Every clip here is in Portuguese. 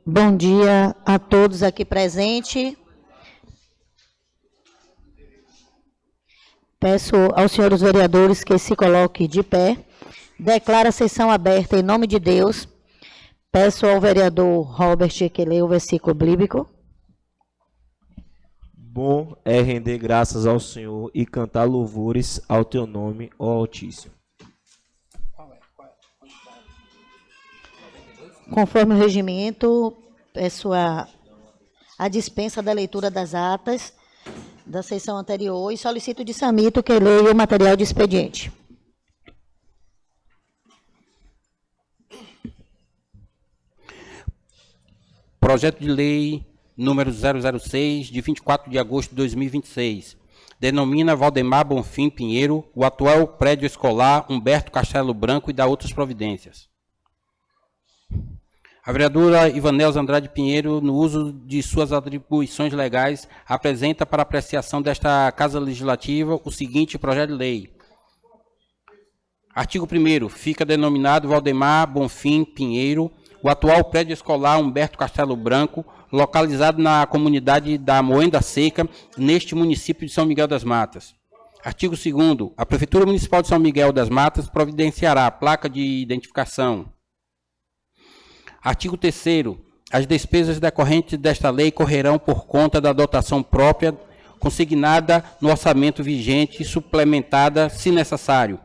Bom dia a todos aqui presentes. Peço aos senhores vereadores que se coloquem de pé. Declaro a sessão aberta em nome de Deus. Peço ao vereador Robert que leia o versículo bíblico. Bom é render graças ao Senhor e cantar louvores ao teu nome, ó Altíssimo. Conforme o regimento, peço a dispensa da leitura das atas da sessão anterior e solicito de Samito que leia o material de expediente. Projeto de lei número 006, de 24 de agosto de 2026. Denomina Valdemar Bonfim Pinheiro o atual prédio escolar Humberto Castelo Branco e dá outras providências. A vereadora Ivanelza Andrade Pinheiro, no uso de suas atribuições legais, apresenta para apreciação desta Casa Legislativa o seguinte projeto de lei. Artigo 1º. Fica denominado Valdemar Bonfim Pinheiro o atual prédio escolar Humberto Castelo Branco, localizado na comunidade da Moenda Seca, neste município de São Miguel das Matas. Artigo 2º. A Prefeitura Municipal de São Miguel das Matas providenciará a placa de identificação. Artigo 3º. As despesas decorrentes desta lei correrão por conta da dotação própria consignada no orçamento vigente e suplementada, se necessário.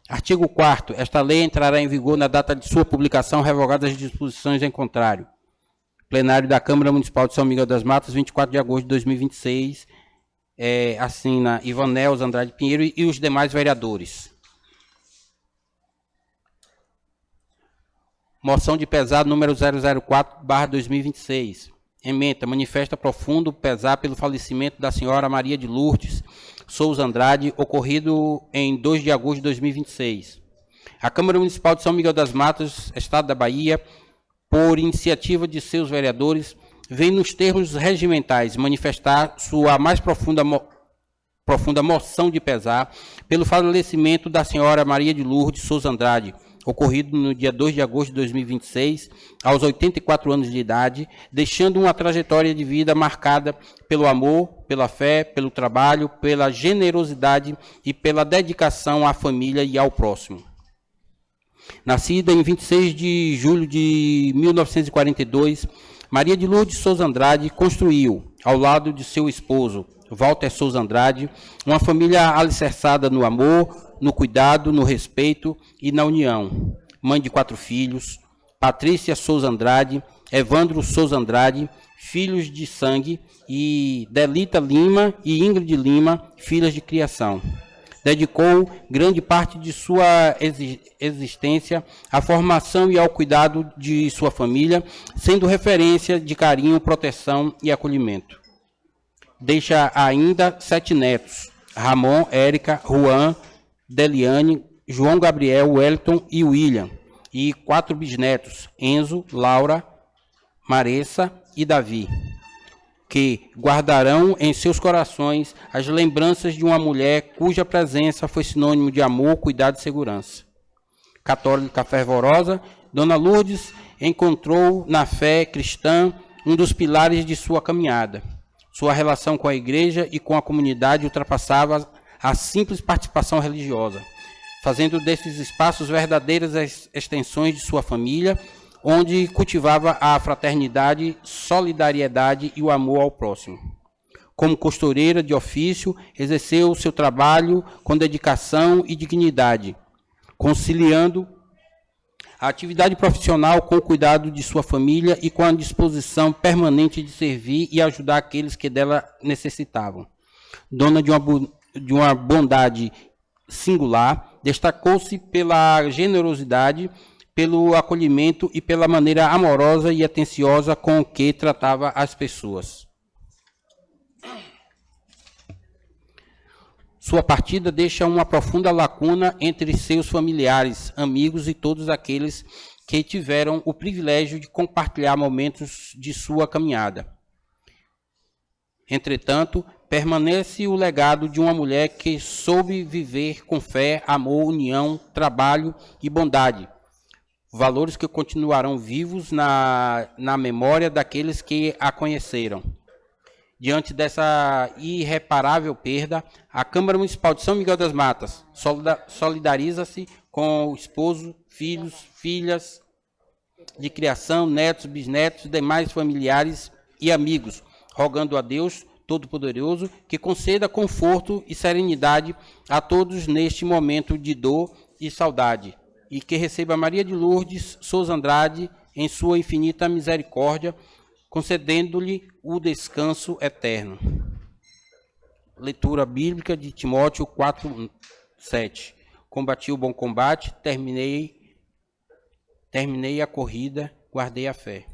Artigo 4º. Esta lei entrará em vigor na data de sua publicação, revogadas as disposições em contrário. Plenário da Câmara Municipal de São Miguel das Matas, 24 de agosto de 2026. Assina Ivanelza Andrade Pinheiro e os demais vereadores. Moção de pesar número 004/2026. Ementa, manifesta profundo pesar pelo falecimento da senhora Maria de Lourdes Souza Andrade, ocorrido em 2 de agosto de 2026. A Câmara Municipal de São Miguel das Matas, Estado da Bahia, por iniciativa de seus vereadores, vem nos termos regimentais manifestar sua mais profunda moção de pesar pelo falecimento da senhora Maria de Lourdes Souza Andrade, ocorrido no dia 2 de agosto de 2026, aos 84 anos de idade, deixando uma trajetória de vida marcada pelo amor, pela fé, pelo trabalho, pela generosidade e pela dedicação à família e ao próximo. Nascida em 26 de julho de 1942, Maria de Lourdes Souza Andrade construiu, ao lado de seu esposo, Walter Souza Andrade, uma família alicerçada no amor, no cuidado, no respeito e na união. Mãe de 4 filhos, Patrícia Souza Andrade, Evandro Souza Andrade, filhos de sangue, e Delita Lima e Ingrid Lima, filhas de criação. Dedicou grande parte de sua existência à formação e ao cuidado de sua família, sendo referência de carinho, proteção e acolhimento. Deixa ainda 7 netos: Ramon, Érica, Juan, Deliane, João Gabriel, Wellington e William, e 4 bisnetos: Enzo, Laura, Maressa e Davi, que guardarão em seus corações as lembranças de uma mulher cuja presença foi sinônimo de amor, cuidado e segurança. Católica fervorosa, Dona Lourdes encontrou na fé cristã um dos pilares de sua caminhada. Sua relação com a igreja e com a comunidade ultrapassava a simples participação religiosa, fazendo desses espaços verdadeiras extensões de sua família, onde cultivava a fraternidade, solidariedade e o amor ao próximo. Como costureira de ofício, exerceu seu trabalho com dedicação e dignidade, conciliando a atividade profissional com o cuidado de sua família e com a disposição permanente de servir e ajudar aqueles que dela necessitavam. Dona de uma bondade singular, destacou-se pela generosidade, pelo acolhimento e pela maneira amorosa e atenciosa com que tratava as pessoas. Sua partida deixa uma profunda lacuna entre seus familiares, amigos e todos aqueles que tiveram o privilégio de compartilhar momentos de sua caminhada. Entretanto, permanece o legado de uma mulher que soube viver com fé, amor, união, trabalho e bondade, valores que continuarão vivos na memória daqueles que a conheceram. Diante dessa irreparável perda, a Câmara Municipal de São Miguel das Matas solidariza-se com o esposo, filhos, filhas de criação, netos, bisnetos e demais familiares e amigos, rogando a Deus Todo-Poderoso que conceda conforto e serenidade a todos neste momento de dor e saudade, e que receba Maria de Lourdes Souza Andrade em sua infinita misericórdia, concedendo-lhe o descanso eterno. Leitura bíblica de Timóteo 4:7. Combati o bom combate, terminei a corrida, guardei a fé.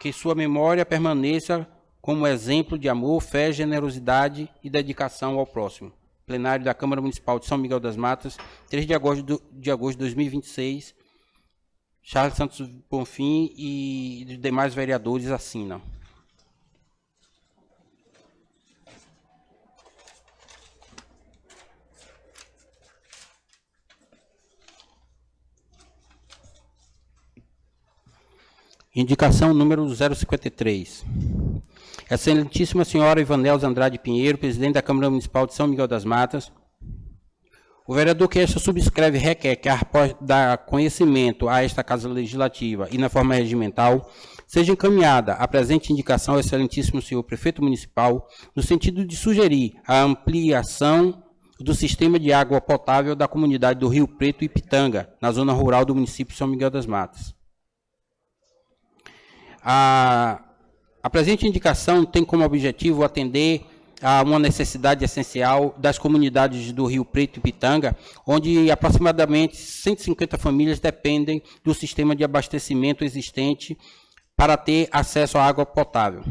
Que sua memória permaneça como exemplo de amor, fé, generosidade e dedicação ao próximo. Plenário da Câmara Municipal de São Miguel das Matas, 3 de agosto de 2026. Charles Santos Bonfim e os demais vereadores assinam. Indicação número 053. Excelentíssima senhora Ivanelza Andrade Pinheiro, presidente da Câmara Municipal de São Miguel das Matas. O vereador que esta subscreve requer que, após dar conhecimento a esta Casa Legislativa e na forma regimental, seja encaminhada a presente indicação ao excelentíssimo senhor prefeito municipal, no sentido de sugerir a ampliação do sistema de água potável da comunidade do Rio Preto e Pitanga, na zona rural do município de São Miguel das Matas. A presente indicação tem como objetivo atender a uma necessidade essencial das comunidades do Rio Preto e Pitanga, onde aproximadamente 150 famílias dependem do sistema de abastecimento existente para ter acesso à água potável.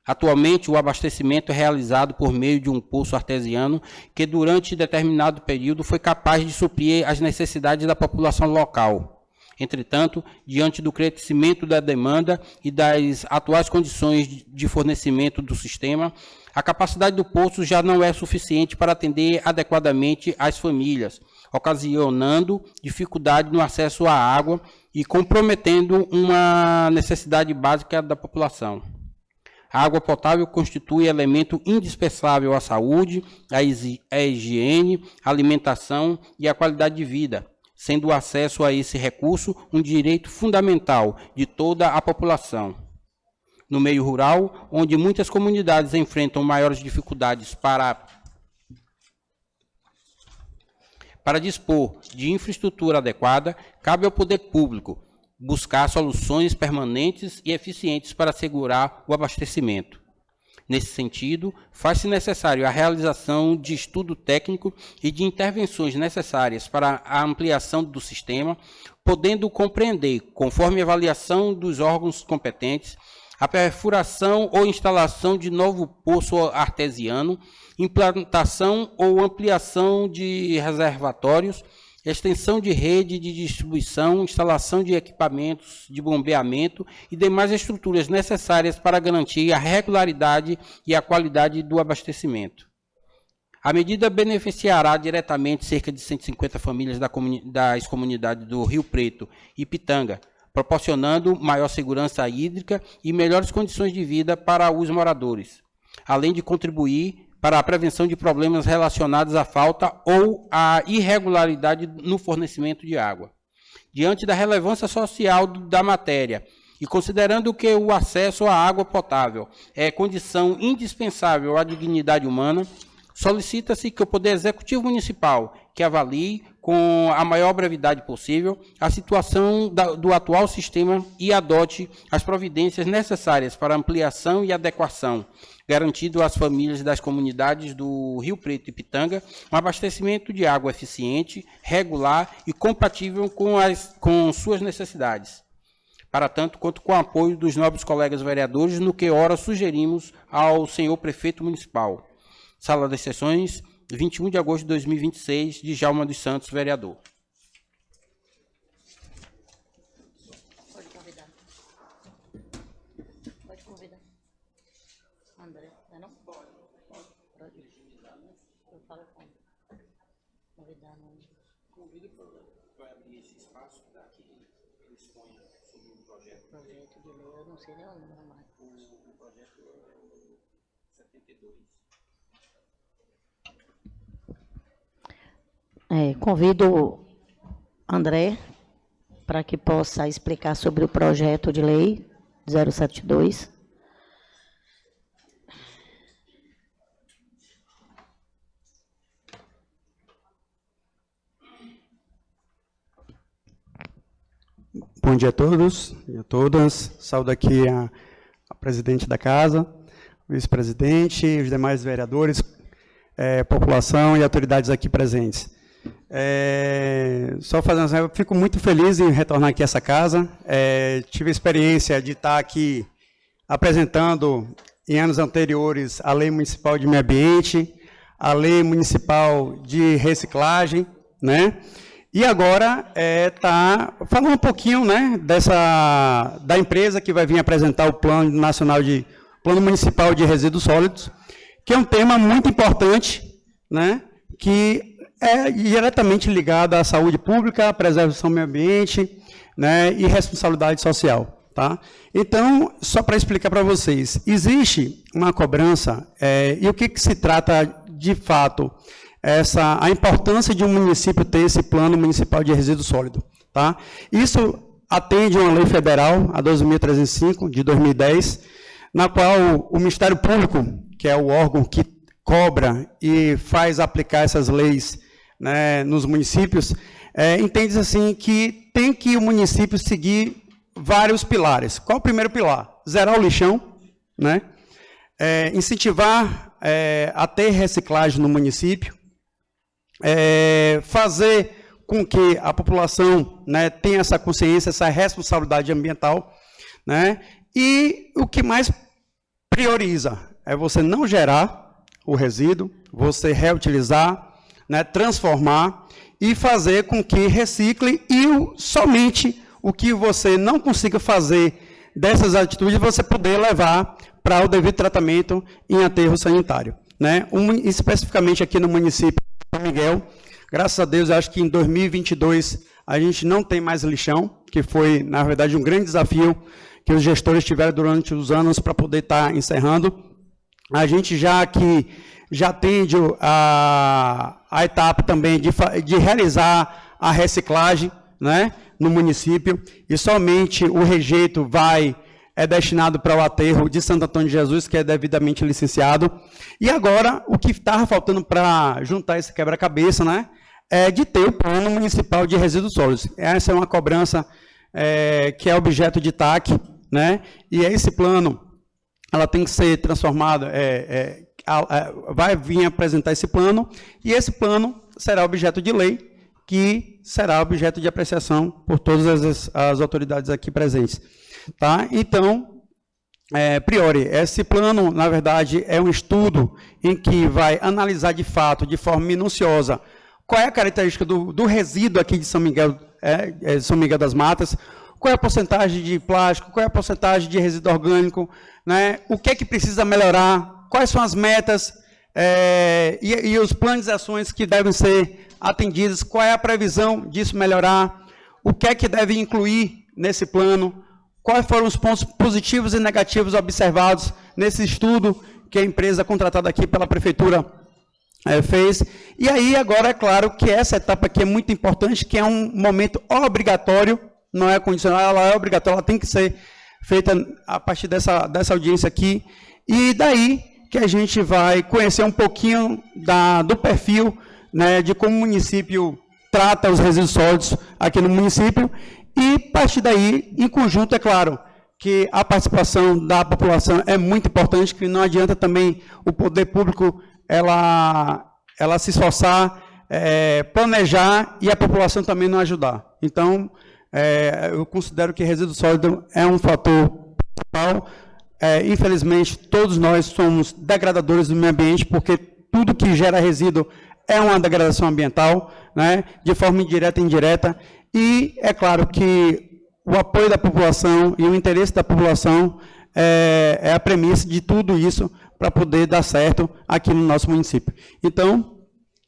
Atualmente, o abastecimento é realizado por meio de um poço artesiano que, durante determinado período, foi capaz de suprir as necessidades da população local. Entretanto, diante do crescimento da demanda e das atuais condições de fornecimento do sistema, a capacidade do poço já não é suficiente para atender adequadamente as famílias, ocasionando dificuldade no acesso à água e comprometendo uma necessidade básica da população. A água potável constitui elemento indispensável à saúde, à higiene, à alimentação e à qualidade de vida, sendo o acesso a esse recurso um direito fundamental de toda a população. No meio rural, onde muitas comunidades enfrentam maiores dificuldades para dispor de infraestrutura adequada, cabe ao poder público buscar soluções permanentes e eficientes para assegurar o abastecimento. Nesse sentido, faz-se necessário a realização de estudo técnico e de intervenções necessárias para a ampliação do sistema, podendo compreender, conforme avaliação dos órgãos competentes, a perfuração ou instalação de novo poço artesiano, implantação ou ampliação de reservatórios, extensão de rede de distribuição, instalação de equipamentos de bombeamento e demais estruturas necessárias para garantir a regularidade e a qualidade do abastecimento. A medida beneficiará diretamente cerca de 150 famílias das comunidades do Rio Preto e Pitanga, proporcionando maior segurança hídrica e melhores condições de vida para os moradores, além de contribuir para a prevenção de problemas relacionados à falta ou à irregularidade no fornecimento de água. Diante da relevância social da matéria e considerando que o acesso à água potável é condição indispensável à dignidade humana, solicita-se que o Poder Executivo Municipal que avalie com a maior brevidade possível a situação do atual sistema e adote as providências necessárias para ampliação e adequação, garantindo às famílias das comunidades do Rio Preto e Pitanga um abastecimento de água eficiente, regular e compatível com suas necessidades. Para tanto, conto com o apoio dos nobres colegas vereadores, no que ora sugerimos ao senhor prefeito municipal. Sala das Sessões, 21 de agosto de 2026, de Djalma dos Santos, vereador. Pode convidar. Pode convidar. André, não? Pode. Eu falo como. Convidar não. Convida para Projeto de lei, eu não sei nem o nome. O projeto é 72. Convido o André para que possa explicar sobre o projeto de lei 072. Bom dia a todos e a todas. Saúdo aqui a presidente da casa, vice-presidente, os demais vereadores, população e autoridades aqui presentes. Só fazendo, eu fico muito feliz em retornar aqui a essa casa. Tive a experiência de estar aqui apresentando, em anos anteriores, a Lei Municipal de Meio Ambiente, a Lei Municipal de Reciclagem, né? E agora está falando um pouquinho, né, da empresa que vai vir apresentar o Plano Municipal de Resíduos Sólidos, que é um tema muito importante, né, que é diretamente ligado à saúde pública, à preservação do meio ambiente, né, e responsabilidade social. Tá? Então, só para explicar para vocês, existe uma cobrança, e o que se trata de fato, a importância de um município ter esse Plano Municipal de Resíduos Sólidos. Tá? Isso atende a uma lei federal, a 12.305, de 2010, na qual o Ministério Público, que é o órgão que cobra e faz aplicar essas leis, né, nos municípios, entende assim que tem que o município seguir vários pilares. Qual o primeiro pilar? Zerar o lixão, né? Incentivar a ter reciclagem no município, fazer com que a população, né, tenha essa consciência, essa responsabilidade ambiental, né? E o que mais prioriza é você não gerar o resíduo, você reutilizar, né, transformar e fazer com que recicle e somente o que você não consiga fazer dessas atitudes, você poder levar para o devido tratamento em aterro sanitário. Né? Especificamente aqui no município de São Miguel, graças a Deus, acho que em 2022 a gente não tem mais lixão, que foi, na verdade, um grande desafio que os gestores tiveram durante os anos para poder estar encerrando. A gente já atende a etapa também de realizar a reciclagem, né, no município, e somente o rejeito é destinado para o aterro de Santo Antônio de Jesus, que é devidamente licenciado. E agora, o que estava faltando para juntar esse quebra-cabeça, né, é de ter o Plano Municipal de Resíduos Sólidos. Essa é uma cobrança que é objeto de TAC, né, e esse plano, ela tem que ser transformada, vai vir apresentar esse plano, e esse plano será objeto de lei, que será objeto de apreciação por todas as autoridades aqui presentes. Tá? Então, priori, esse plano, na verdade, é um estudo em que vai analisar de fato, de forma minuciosa, qual é a característica do resíduo aqui de São Miguel das Matas, qual é a porcentagem de plástico, qual é a porcentagem de resíduo orgânico, né? O que é que precisa melhorar, quais são as metas e os planos de ações que devem ser atendidos, qual é a previsão disso melhorar, o que é que deve incluir nesse plano, quais foram os pontos positivos e negativos observados nesse estudo que a empresa contratada aqui pela prefeitura fez. E aí, agora, é claro que essa etapa aqui é muito importante, que é um momento obrigatório, não é condicional, ela é obrigatória, ela tem que ser feita a partir dessa audiência aqui, e daí que a gente vai conhecer um pouquinho do perfil, né, de como o município trata os resíduos sólidos aqui no município, e a partir daí, em conjunto, é claro, que a participação da população é muito importante, que não adianta também o poder público ela se esforçar, planejar, e a população também não ajudar. Então, eu considero que resíduo sólido é um fator principal. Infelizmente, todos nós somos degradadores do meio ambiente, porque tudo que gera resíduo é uma degradação ambiental, né, de forma indireta e indireta, e é claro que o apoio da população e o interesse da população é a premissa de tudo isso para poder dar certo aqui no nosso município. Então,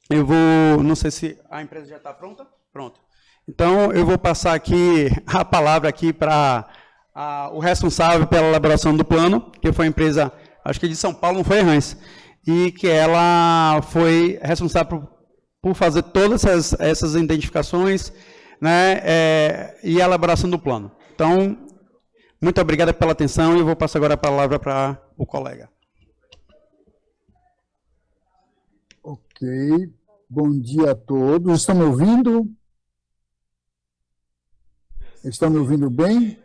eu vou, não sei se a empresa já está pronta? Pronto. Então, eu vou passar aqui a palavra aqui para o responsável pela elaboração do plano, que foi a empresa, acho que de São Paulo, não foi a Hans, e que ela foi responsável por fazer todas essas identificações, né, e a elaboração do plano. Então, muito obrigado pela atenção e eu vou passar agora a palavra para o colega. Ok, bom dia a todos. Estão me ouvindo? Estão me ouvindo bem?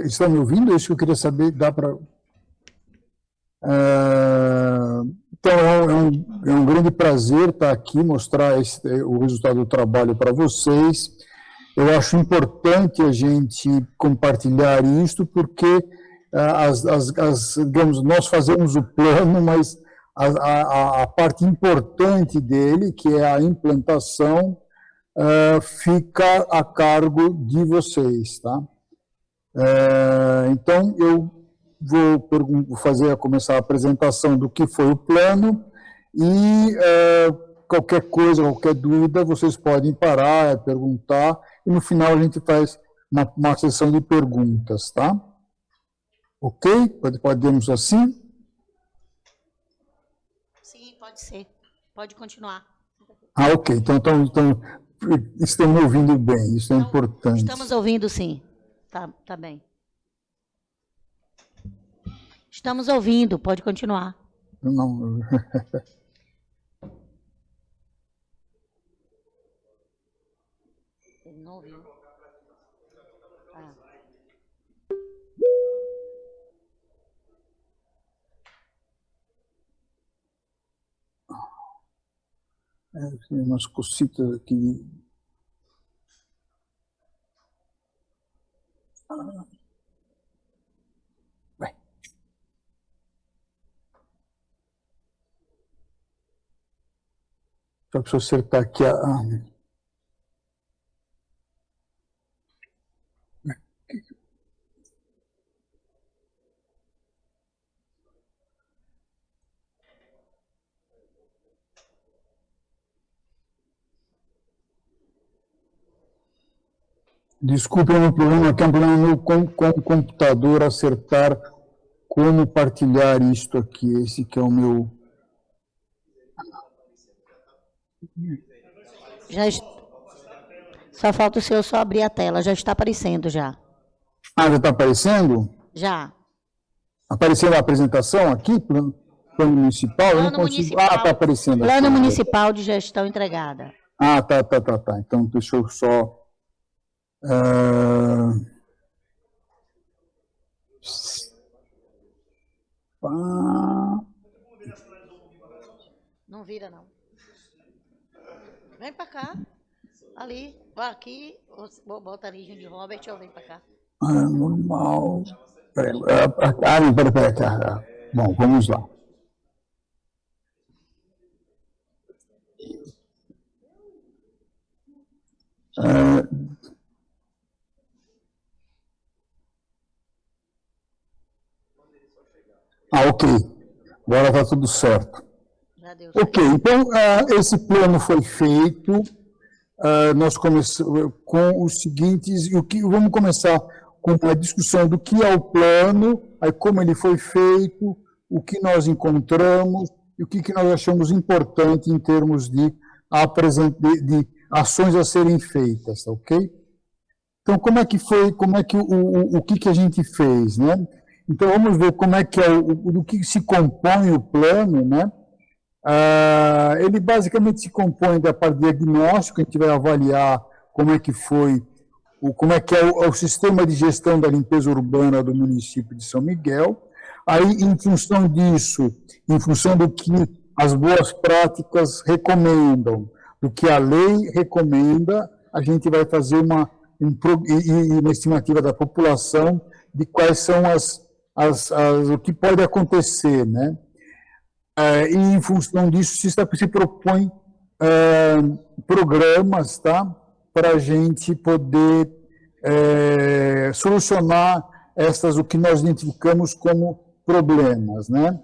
Estão me ouvindo? É isso que eu queria saber. Dá para... Então, é um grande prazer estar aqui, mostrar o resultado do trabalho para vocês. Eu acho importante a gente compartilhar isso, porque digamos, nós fazemos o plano, mas a parte importante dele, que é a implantação, fica a cargo de vocês, tá? Então, eu vou começar a apresentação do que foi o plano e qualquer coisa, qualquer dúvida, vocês podem parar, perguntar, e no final a gente faz uma sessão de perguntas, tá? Ok? Podemos assim? Sim, pode ser. Pode continuar. Ok. Então estão me ouvindo bem, isso é importante. Estamos ouvindo, sim. Tá bem. Estamos ouvindo, pode continuar. Não. Ele não ouviu. Tem umas cositas aqui. Vai. Só preciso acertar aqui Desculpe, o meu problema aqui é um problema meu com o computador acertar como partilhar isto aqui. Esse que é o meu... Só falta o senhor só abrir a tela, já está aparecendo já. Já está aparecendo? Já. Aparecendo a apresentação aqui, plano municipal? Eu não consigo... está aparecendo. Plano municipal de gestão entregada. Tá. Então, deixa eu só... Não vira, não. Vem para cá. Ali, vai aqui. Bota ali, de Robert, ou vem para cá. Normal. Peraí. Bom, vamos lá. Ok. Agora está tudo certo. Ok, então esse plano foi feito. Nós começamos com os seguintes. Vamos começar com a discussão do que é o plano, aí como ele foi feito, o que nós encontramos e o que nós achamos importante em termos de ações a serem feitas, ok? Então, como é que foi, o que a gente fez, né? Então, vamos ver como é que do que se compõe o plano, né? Ele basicamente se compõe da parte diagnóstica, a gente vai avaliar como é que foi, como é que é o sistema de gestão da limpeza urbana do município de São Miguel. Aí, em função disso, em função do que as boas práticas recomendam, do que a lei recomenda, a gente vai fazer uma estimativa da população de quais são o que pode acontecer, né? E, em função disso, se propõe programas, tá? Para a gente poder solucionar o que nós identificamos como problemas, né?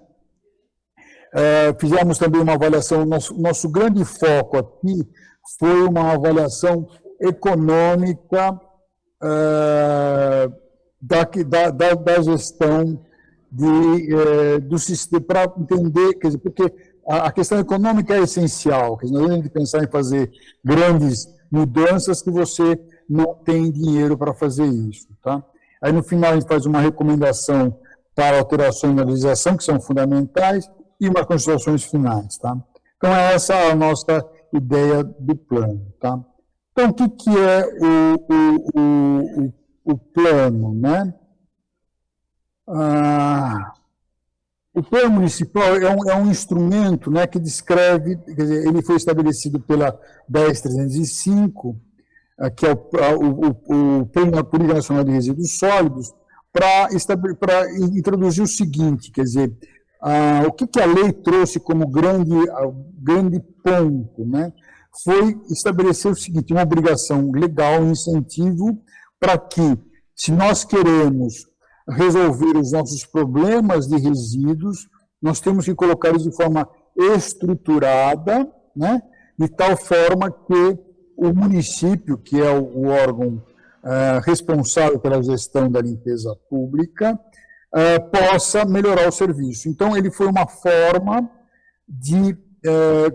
Fizemos também uma avaliação, nosso grande foco aqui foi uma avaliação econômica da gestão do sistema, para entender, quer dizer, porque a questão econômica é essencial, quer dizer, não adianta pensar em fazer grandes mudanças que você não tem dinheiro para fazer isso. Tá? Aí, no final, a gente faz uma recomendação para alterações na legislação, que são fundamentais, e umas considerações finais. Tá? Então, essa é a nossa ideia do plano. Tá? Então, o que é o plano? Né? O plano municipal é um instrumento, né, que descreve, quer dizer, ele foi estabelecido pela 10.305, que é o Plano da Política Nacional de Resíduos Sólidos, para introduzir o seguinte, quer dizer, o que a lei trouxe como grande ponto, né, foi estabelecer o seguinte, uma obrigação legal, um incentivo para que, se nós queremos resolver os nossos problemas de resíduos, nós temos que colocar isso de forma estruturada, né, de tal forma que o município, que é o órgão responsável pela gestão da limpeza pública, possa melhorar o serviço. Então, ele foi uma forma de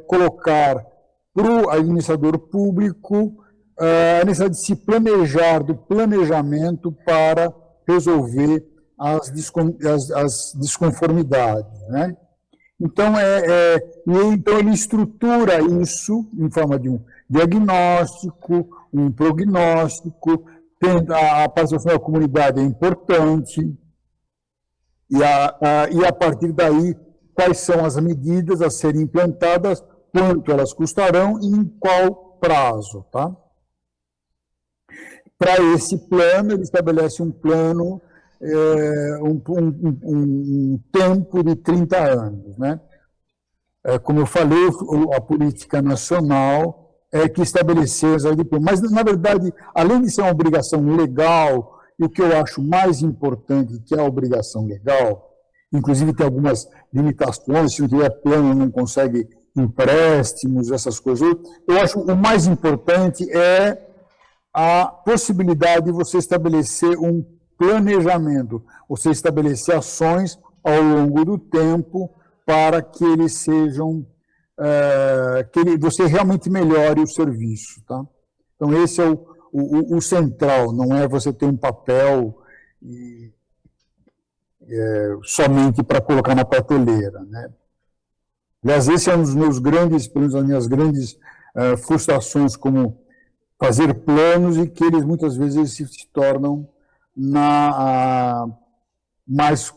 colocar para o administrador público a necessidade de se planejar, do planejamento para resolver as desconformidades, né? Então, então, ele estrutura isso em forma de um diagnóstico, um prognóstico, a participação da comunidade é importante, e a partir daí, quais são as medidas a serem implantadas, quanto elas custarão e em qual prazo, tá? Para esse plano, ele estabelece um plano, um tempo de 30 anos. Né? Como eu falei, a política nacional é que estabeleceu essa plano. Mas, na verdade, além de ser uma obrigação legal, e o que eu acho mais importante, que é a obrigação legal, inclusive tem algumas limitações, se não tiver plano não consegue empréstimos, essas coisas, eu acho o mais importante é a possibilidade de você estabelecer um planejamento, você estabelecer ações ao longo do tempo para que eles sejam, você realmente melhore o serviço. Tá? Então, esse é o central, não é você ter um papel somente para colocar na prateleira. Né? Aliás, esse é um dos meus grandes, das minhas grandes frustrações como fazer planos e que eles muitas vezes se tornam mais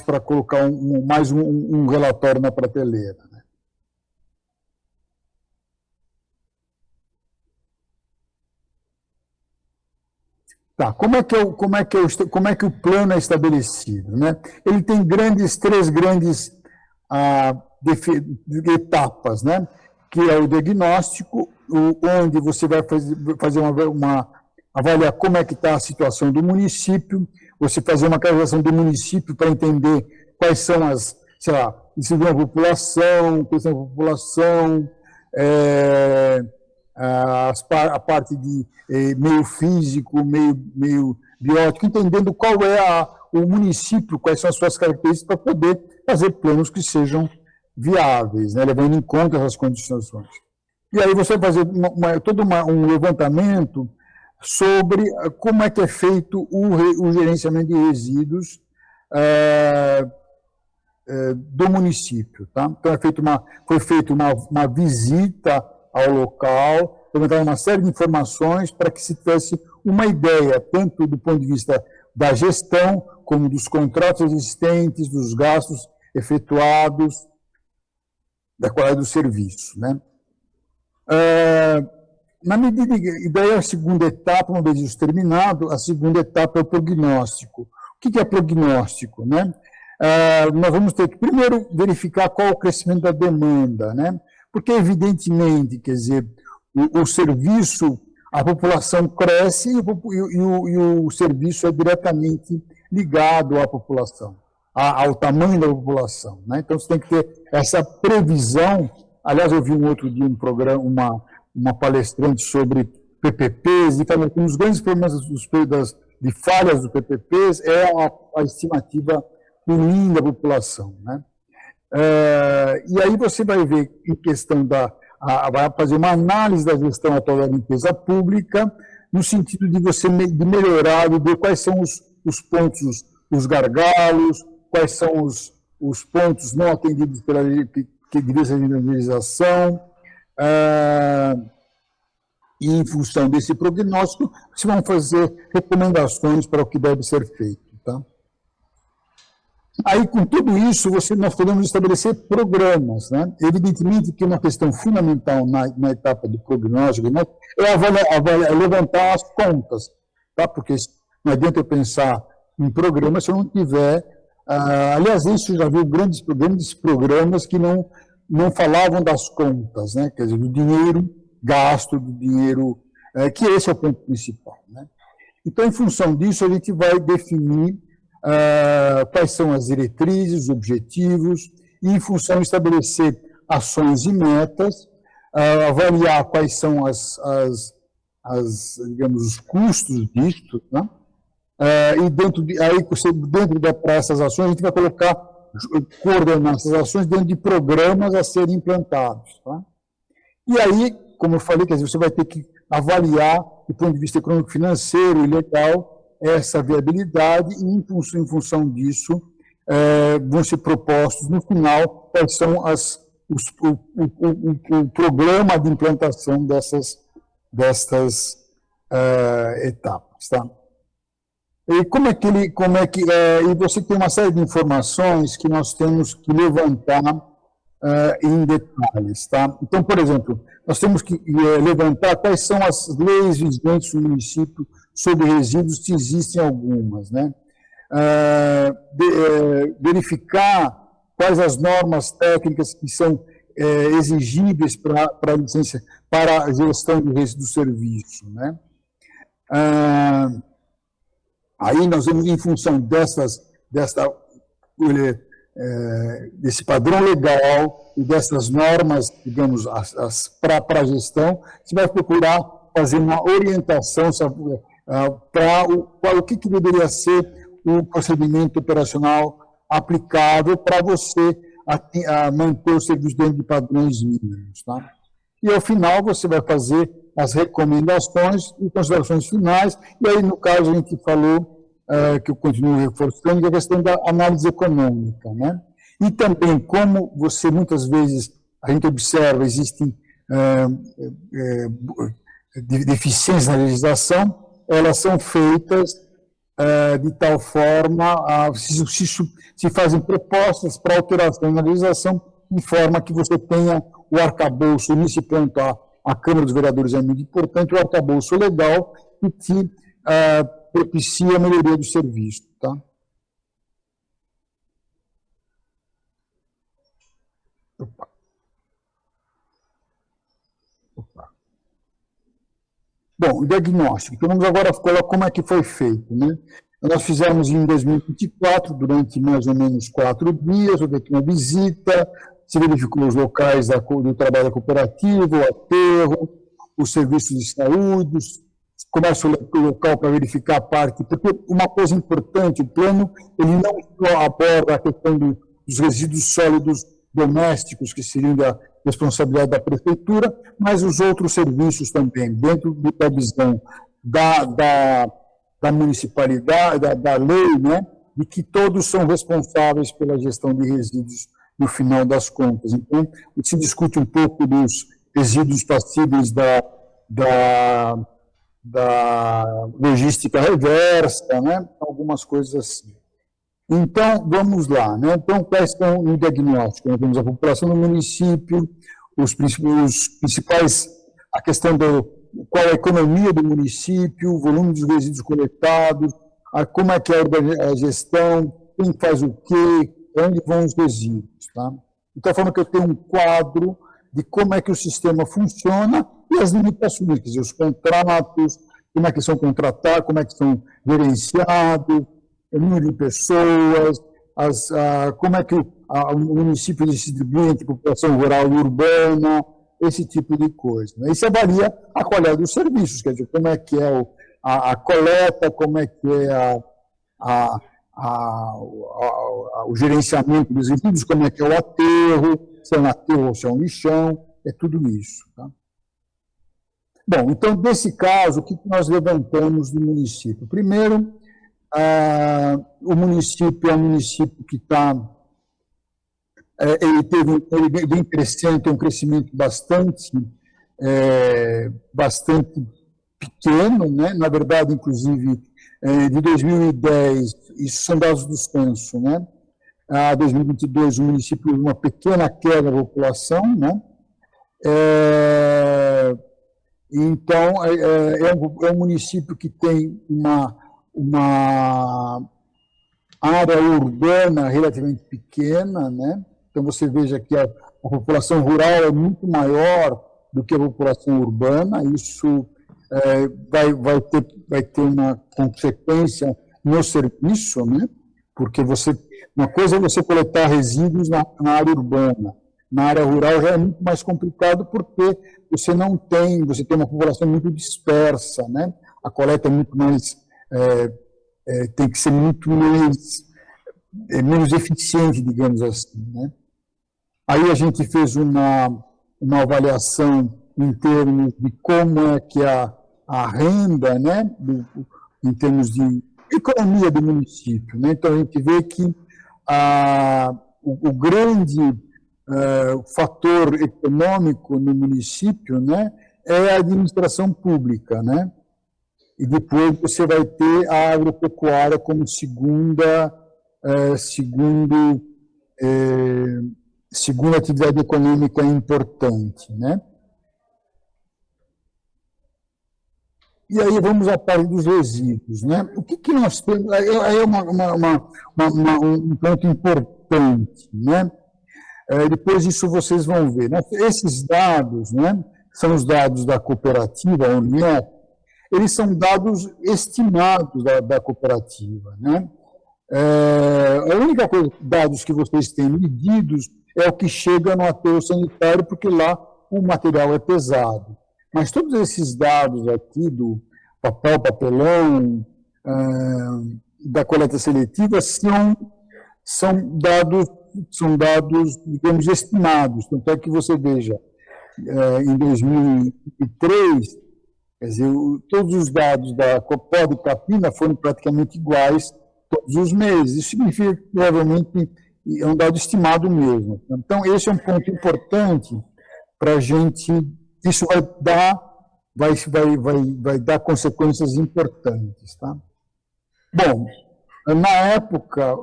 para colocar mais um relatório na prateleira. Né? Tá, como é que o plano é estabelecido? Né? Ele tem três grandes etapas, né? Que é o diagnóstico, onde você vai fazer avaliar como é que está a situação do município, você fazer uma caracterização do município para entender quais são a população, questão da população, a parte de meio físico, meio biótico, entendendo qual é o município, quais são as suas características para poder fazer planos que sejam viáveis, né, levando em conta essas condições. E aí você vai fazer todo um levantamento sobre como é que é feito o gerenciamento de resíduos do município. Tá? Então, foi feita uma visita ao local, levantaram uma série de informações para que se tivesse uma ideia, tanto do ponto de vista da gestão, como dos contratos existentes, dos gastos efetuados, da qualidade do serviço. Né? Na medida que daí a segunda etapa, uma vez isso terminado, a segunda etapa é o prognóstico. O que é prognóstico? Né? Nós vamos ter que primeiro verificar qual é o crescimento da demanda, né? Porque evidentemente, quer dizer, o serviço, a população cresce e o serviço é diretamente ligado à população. ao tamanho da população, né? Então, você tem que ter essa previsão. Aliás, eu vi um outro dia um programa, uma palestrante sobre PPPs, e falando que um dos grandes problemas de falhas dos PPPs é a estimativa ruim da população, né? E aí você vai ver em questão vai fazer uma análise da gestão atual da limpeza pública, no sentido de você de melhorar, de ver quais são os pontos, os gargalos, quais são os pontos não atendidos que devia ser de legislação, e em função desse prognóstico, se vão fazer recomendações para o que deve ser feito. Tá? Aí, com tudo isso, nós podemos estabelecer programas. Né? Evidentemente que uma questão fundamental na etapa do prognóstico, né, é levantar as contas, tá? Porque não adianta eu pensar em programa se eu não tiver... aliás, isso já viu grandes programas que não falavam das contas, né? Quer dizer, do dinheiro gasto, do dinheiro... que esse é o ponto principal. Né? Então, em função disso, a gente vai definir quais são as diretrizes, os objetivos, e, em função, estabelecer ações e metas, avaliar quais são digamos, os custos disso, né? E dentro para essas ações, a gente vai coordenar essas ações dentro de programas a serem implantados. Tá? E aí, como eu falei, quer dizer, você vai ter que avaliar, do ponto de vista econômico, financeiro e legal, essa viabilidade, e em função disso, vão ser propostos, no final, quais são o programa de implantação destas etapas. Tá? E e você tem uma série de informações que nós temos que levantar em detalhes, tá? Então, por exemplo, nós temos que levantar quais são as leis vigentes no município sobre resíduos, se existem algumas, né? Verificar quais as normas técnicas que são exigíveis para a licença, para a gestão do serviço, né? Aí nós vamos, em função desse padrão legal e dessas normas, digamos, para a gestão, você vai procurar fazer uma orientação para o que deveria ser o procedimento operacional aplicável para você manter o serviço dentro de padrões mínimos. Tá? E, ao final, você vai fazer as recomendações e considerações finais, e aí, no caso, a gente falou, que eu continuo reforçando, que é a questão da análise econômica, né? E também, como você, muitas vezes, a gente observa, existem deficiências na legislação, elas são feitas de tal forma, se fazem propostas para alteração na legislação, de forma que você tenha o arcabouço, nesse ponto a Câmara dos Vereadores é muito importante, o arcabouço legal que propicia a melhoria do serviço. Tá? Bom, o diagnóstico. Então, vamos agora falar como é que foi feito. Né? Nós fizemos em 2024, durante mais ou menos 4 dias, houve aqui uma visita, se verificou os locais do trabalho da cooperativa, o aterro, os serviços de saúde, começa o local para verificar a parte, porque uma coisa importante, o plano, ele não só aborda a questão dos resíduos sólidos domésticos, que seriam da responsabilidade da prefeitura, mas os outros serviços também, dentro da visão da municipalidade, da lei, né, de que todos são responsáveis pela gestão de resíduos no final das contas. Então, se discute um pouco dos resíduos passíveis da logística reversa, né, algumas coisas assim. Então, vamos lá. Né? Então, quais estão no diagnóstico? Nós temos a população do município, os principais, a questão qual é a economia do município, o volume dos resíduos coletados, como é que é a gestão, quem faz o quê, onde vão os resíduos. Tá? Então, a forma que eu tenho um quadro de como é que o sistema funciona e as limitações, quer dizer, os contratos, como é que são contratados, como é que são gerenciados, o número de pessoas, como é que o município distribui entre população rural e urbana, esse tipo de coisa. Né? E se avalia a qualidade dos serviços, quer dizer, como é que é a coleta, como é que é o gerenciamento dos resíduos, como é que é o aterro, se é um aterro ou se é um lixão, é tudo isso. Tá? Bom, então, desse caso, o que nós levantamos no município? Primeiro, o município é um município que está... ele vem crescendo, tem um crescimento bastante pequeno, né? Na verdade, inclusive, de 2010, isso são dados do censo, né? A 2022, o município teve uma pequena queda da população, né? Então, é um município que tem uma área urbana relativamente pequena, né? Então, você veja que a população rural é muito maior do que a população urbana, isso vai ter uma consequência no serviço, né? Porque uma coisa é você coletar resíduos na área urbana, na área rural já é muito mais complicado porque você tem uma população muito dispersa, né? A coleta é muito mais, tem que ser muito menos eficiente, digamos assim, né? Aí a gente fez uma avaliação em termos de como é que a renda, né, em termos de economia do município, né? Então a gente vê que o grande fator econômico no município, né, é a administração pública, né? E depois você vai ter a agropecuária como segunda atividade econômica importante, né? E aí vamos à parte dos resíduos, né? O que nós temos? Aí é um ponto importante, né? Depois disso vocês vão ver, né? Esses dados, né? São os dados da cooperativa, a Uniep, eles são dados estimados da cooperativa, né? A única coisa, dados que vocês têm medidos é o que chega no aterro sanitário, porque lá o material é pesado. Mas todos esses dados aqui do papelão, da coleta seletiva, são dados, digamos, estimados. Tanto é que você veja, em 2003, quer dizer, todos os dados da Copod e Capina foram praticamente iguais todos os meses. Isso significa que, provavelmente, é um dado estimado mesmo. Então, esse é um ponto importante para a gente... Isso vai dar consequências importantes. Tá? Bom, na época,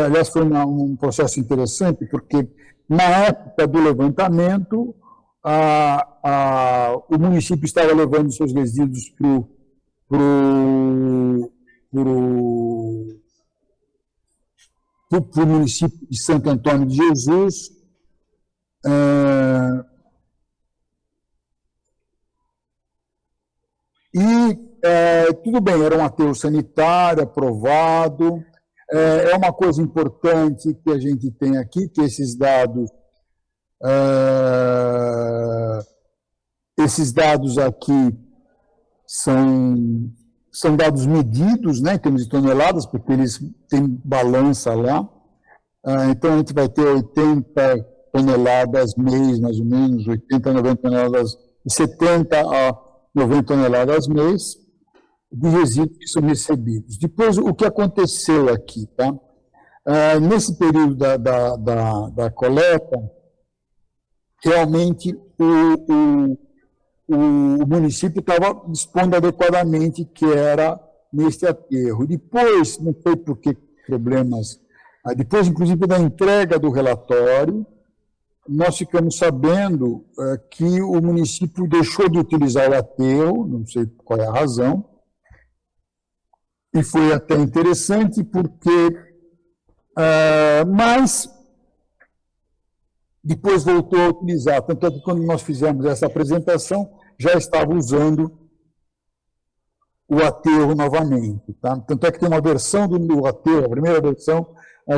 aliás, foi um processo interessante, porque na época do levantamento, o município estava levando seus resíduos para o município de Santo Antônio de Jesus, tudo bem, era um aterro sanitário aprovado. É uma coisa importante que a gente tem aqui, que esses dados aqui são dados medidos, né, em termos de toneladas, porque eles têm balança lá. Então, a gente vai ter 80 toneladas mês, mais ou menos, 80 a 90 toneladas, de 70 a 90 toneladas mês de resíduos que são recebidos. Depois, o que aconteceu aqui? Tá? Nesse período da coleta, realmente o município estava dispondo adequadamente que era neste aterro. Depois, não foi porque problemas... Depois, inclusive, da entrega do relatório, nós ficamos sabendo que o município deixou de utilizar o aterro, não sei qual é a razão, e foi até interessante porque... mas depois voltou a utilizar, tanto é que quando nós fizemos essa apresentação, já estava usando o aterro novamente. Tá? Tanto é que tem uma versão do aterro, a primeira versão,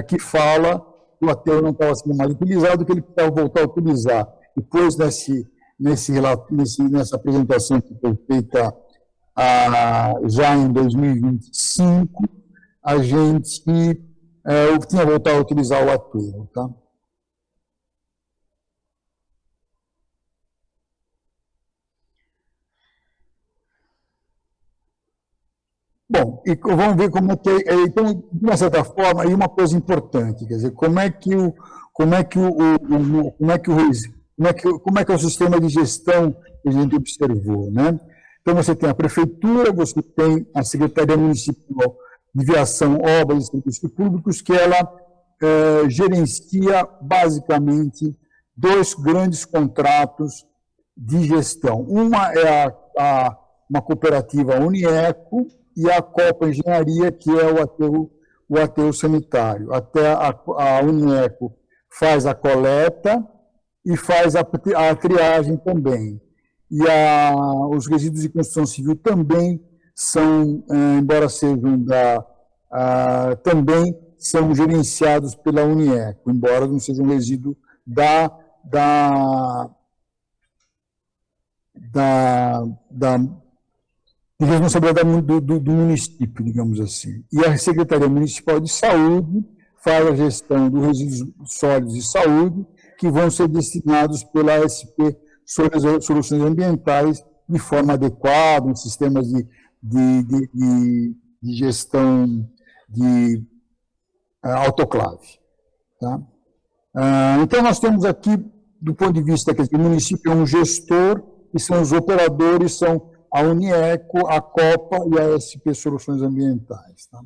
que fala que o aterro não estava sendo mais utilizado, que ele precisava voltar a utilizar. Depois, nessa apresentação que foi feita já em 2025, a gente tinha voltado a utilizar o aterro. Tá? Bom, e vamos ver como é que então, de uma certa forma, aí uma coisa importante, quer dizer, como é que o sistema de gestão que a gente observou, né? Então você tem a prefeitura, você tem a Secretaria Municipal de Viação, Obras e Serviços Públicos, que ela gerencia basicamente 2 grandes contratos de gestão. Uma é uma cooperativa Unieco, e a Copa Engenharia, que é o aterro sanitário. Até a Unieco faz a coleta e faz a triagem também. E os resíduos de construção civil também são, embora sejam também são gerenciados pela Unieco, embora não sejam um resíduo da de responsabilidade do município, digamos assim. E a Secretaria Municipal de Saúde faz a gestão dos resíduos sólidos de saúde, que vão ser destinados pela ASP Soluções Ambientais de forma adequada, em sistemas de gestão de autoclave. Tá? Então, nós temos aqui, do ponto de vista que o município é um gestor, e são os operadores, são a Unieco, a Copa e a SP Soluções Ambientais. Tá?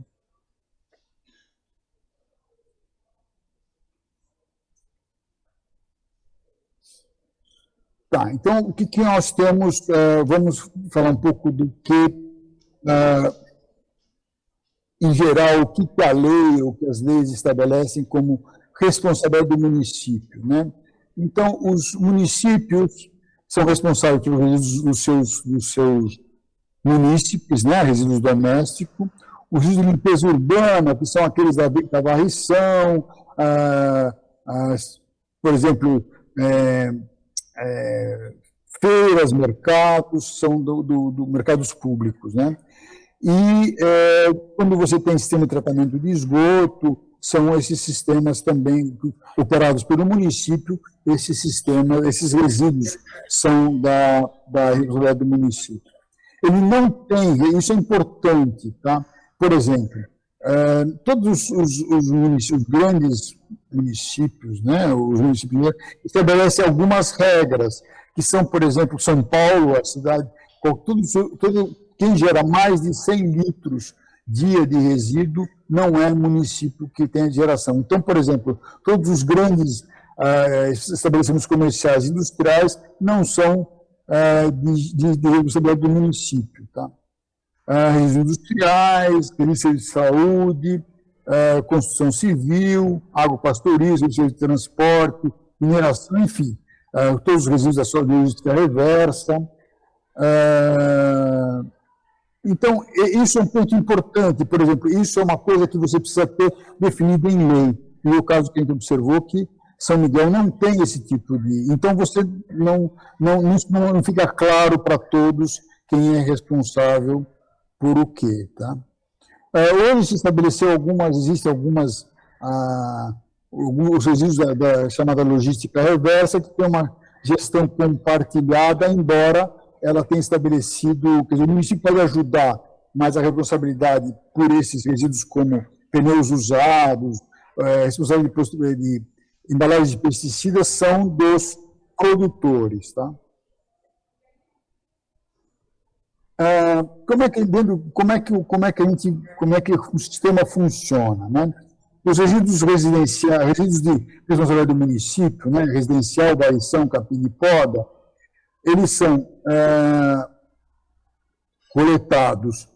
Tá, então, o que nós temos? Vamos falar um pouco do que, em geral, o que a lei ou que as leis estabelecem como responsabilidade do município. Né? Então, os municípios são responsáveis pelos resíduos dos seus munícipes, né, resíduos domésticos, os resíduos de limpeza urbana, que são aqueles da varrição, por exemplo, feiras, mercados, são do mercados públicos. Né? E quando você tem sistema de tratamento de esgoto, são esses sistemas também operados pelo município, esses resíduos são da responsabilidade do município. Ele não tem, isso é importante, tá? Por exemplo, todos os grandes municípios, né, os municípios estabelecem algumas regras, que são, por exemplo, São Paulo, a cidade, quem gera mais de 100 litros dia de resíduo não é município que tem geração. Então, por exemplo, todos os grandes estabelecimentos comerciais e industriais não são de responsabilidade do município. Tá? Resíduos industriais, serviços de saúde, construção civil, agropastorismo, serviço de transporte, mineração, enfim, todos os resíduos da sua indústria reversa. Então, isso é um ponto importante, por exemplo, isso é uma coisa que você precisa ter definida em lei. E o caso que a gente observou que São Miguel não tem esse tipo de... Então, você não fica claro para todos quem é responsável por o quê. Tá? Hoje se estabeleceu existem alguns resíduos da chamada logística reversa, que tem uma gestão compartilhada, embora ela tenha estabelecido, quer dizer, o município pode ajudar, mas a responsabilidade por esses resíduos como pneus usados, responsabilidade de embalagens de pesticidas são dos produtores. Tá? Como é que o sistema funciona? Né? Os resíduos residenciais, resíduos de responsabilidade do município, né, residencial, varrição, capim de poda, eles são coletados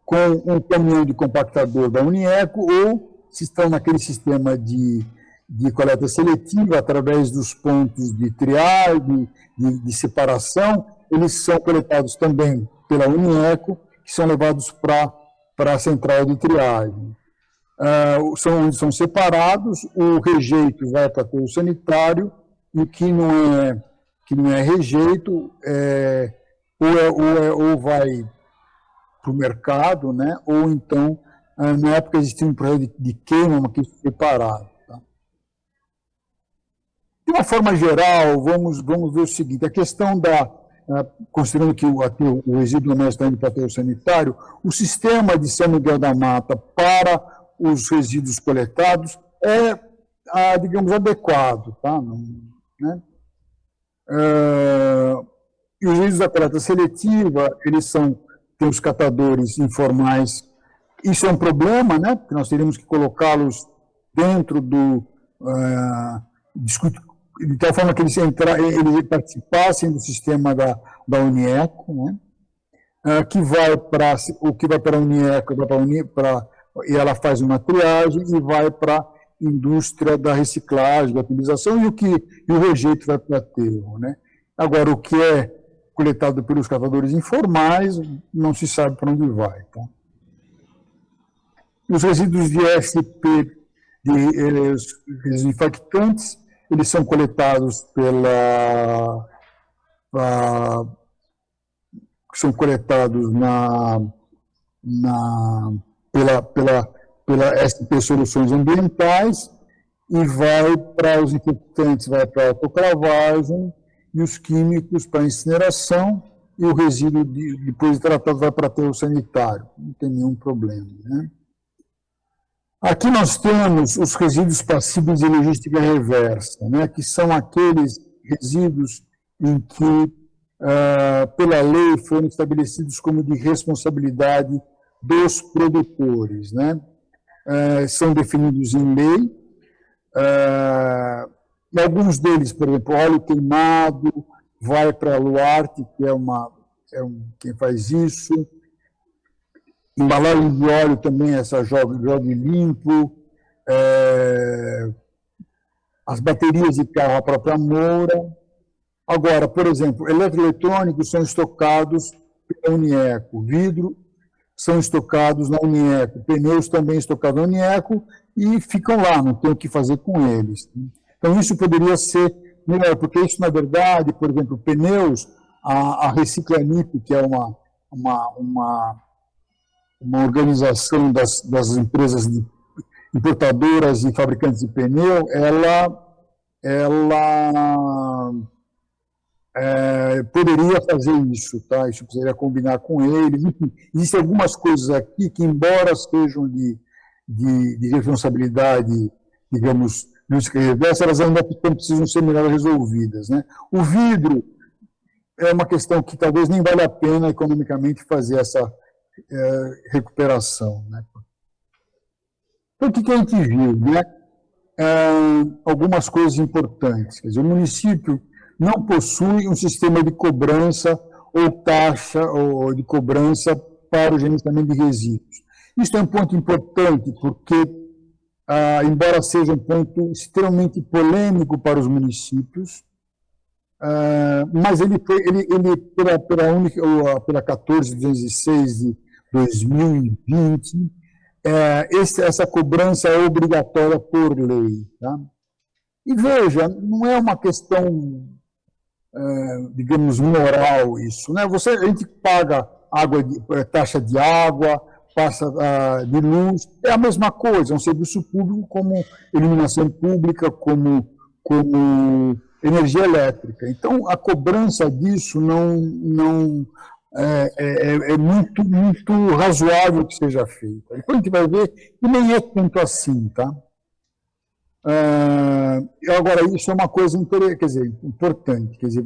com um caminhão de compactador da Unieco ou se estão naquele sistema de coleta seletiva, através dos pontos de triagem, de separação, eles são coletados também pela Unieco que são levados para a central de triagem. São separados, o rejeito vai para o aterro sanitário, e o que não é rejeito ou vai para o mercado, né? Ou então, na época existia um projeto de queima, mas que foi separado. Tá? De uma forma geral, vamos ver o seguinte, a questão considerando que o resíduo doméstico está indo para o aterro sanitário, o sistema de São Miguel da Mata para os resíduos coletados é, digamos, adequado, tá? Né? E os resíduos da coleta seletiva, eles tem os catadores informais. Isso é um problema, né? Porque nós teríamos que colocá-los dentro de tal forma que eles participassem do sistema da Unieco, né? O que vai para a Unieco, e ela faz uma triagem e vai para a indústria da reciclagem, da utilização, e o rejeito vai para o aterro, né? Agora, o que é coletado pelos catadores informais, não se sabe para onde vai. Tá? Os resíduos de SP, resíduos infectantes, eles são coletados pela SP Soluções Ambientais, e vai para os infectantes, vai para a autoclavagem, e os químicos para incineração, e o resíduo, depois de tratado, vai para aterro sanitário. Não tem nenhum problema. Né? Aqui nós temos os resíduos passíveis de logística reversa, né? Que são aqueles resíduos em que, pela lei, foram estabelecidos como de responsabilidade dos produtores. Né? São definidos em lei. Alguns deles, por exemplo, óleo queimado, vai para a Luarte, que quem faz isso. Embalagem de óleo também, essa jogue limpo. As baterias de carro, a própria Moura. Agora, por exemplo, eletroeletrônicos são estocados pela Unieco, vidro são estocados na Unieco, pneus também estocados na Unieco e ficam lá, não tem o que fazer com eles. Então, isso poderia ser melhor, porque isso, na verdade, por exemplo, pneus, a Reciclanip, que é uma organização das empresas importadoras e fabricantes de pneu, ela poderia fazer isso, tá? Isso precisaria combinar com eles. Enfim, existem algumas coisas aqui que, embora sejam de responsabilidade, digamos, reversa, elas ainda precisam ser melhor resolvidas, né? O vidro é uma questão que talvez nem vale a pena economicamente fazer essa recuperação, né? Então, o que a gente viu, né? Algumas coisas importantes. Quer dizer, o município não possui um sistema de cobrança ou taxa ou de cobrança para o gerenciamento de resíduos. Isso é um ponto importante, porque, embora seja um ponto extremamente polêmico para os municípios, mas ele pela 14.206 de 2020, essa cobrança é obrigatória por lei. Tá? E veja, não é uma questão, digamos, moral isso. Né? A gente paga taxa de água, passa de luz, é a mesma coisa, é um serviço público como iluminação pública, como energia elétrica. Então, a cobrança disso não é muito, muito razoável que seja feita. Depois a gente vai ver que nem é tanto assim, tá? Agora, isso é uma coisa importante. Quer dizer,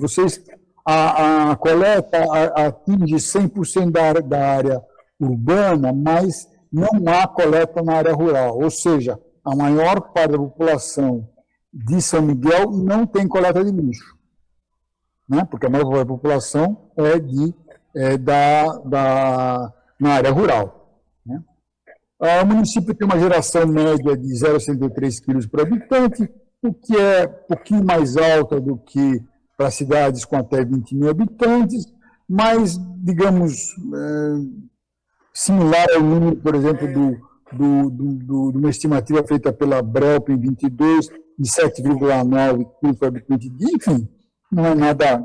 a coleta atinge 100% da área urbana, mas não há coleta na área rural. Ou seja, a maior parte da população de São Miguel não tem coleta de lixo, né? Porque a maior parte da população na área rural. Né? O município tem uma geração média de 0,63 quilos por habitante, o que é um pouquinho mais alta do que para cidades com até 20 mil habitantes, mas, digamos, similar ao número, por exemplo, de uma estimativa feita pela Brelp em 22, de 7,9 quilos por habitante dia, enfim, não é nada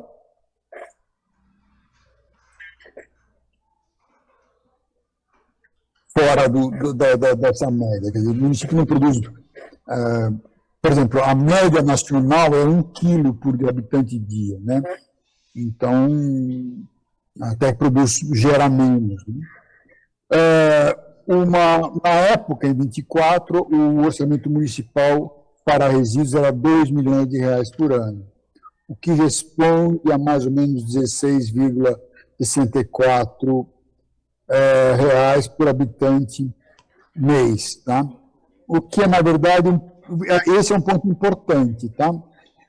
fora dessa média. Quer dizer, o município não produz, por exemplo, a média nacional é 1 quilo por habitante dia, né? Então, até que produz, gera menos, né? Na época, em 24, o orçamento municipal para resíduos era 2 milhões de reais por ano, o que responde a mais ou menos 16,64 reais por habitante mês, tá? O que é, na verdade, esse é um ponto importante, tá?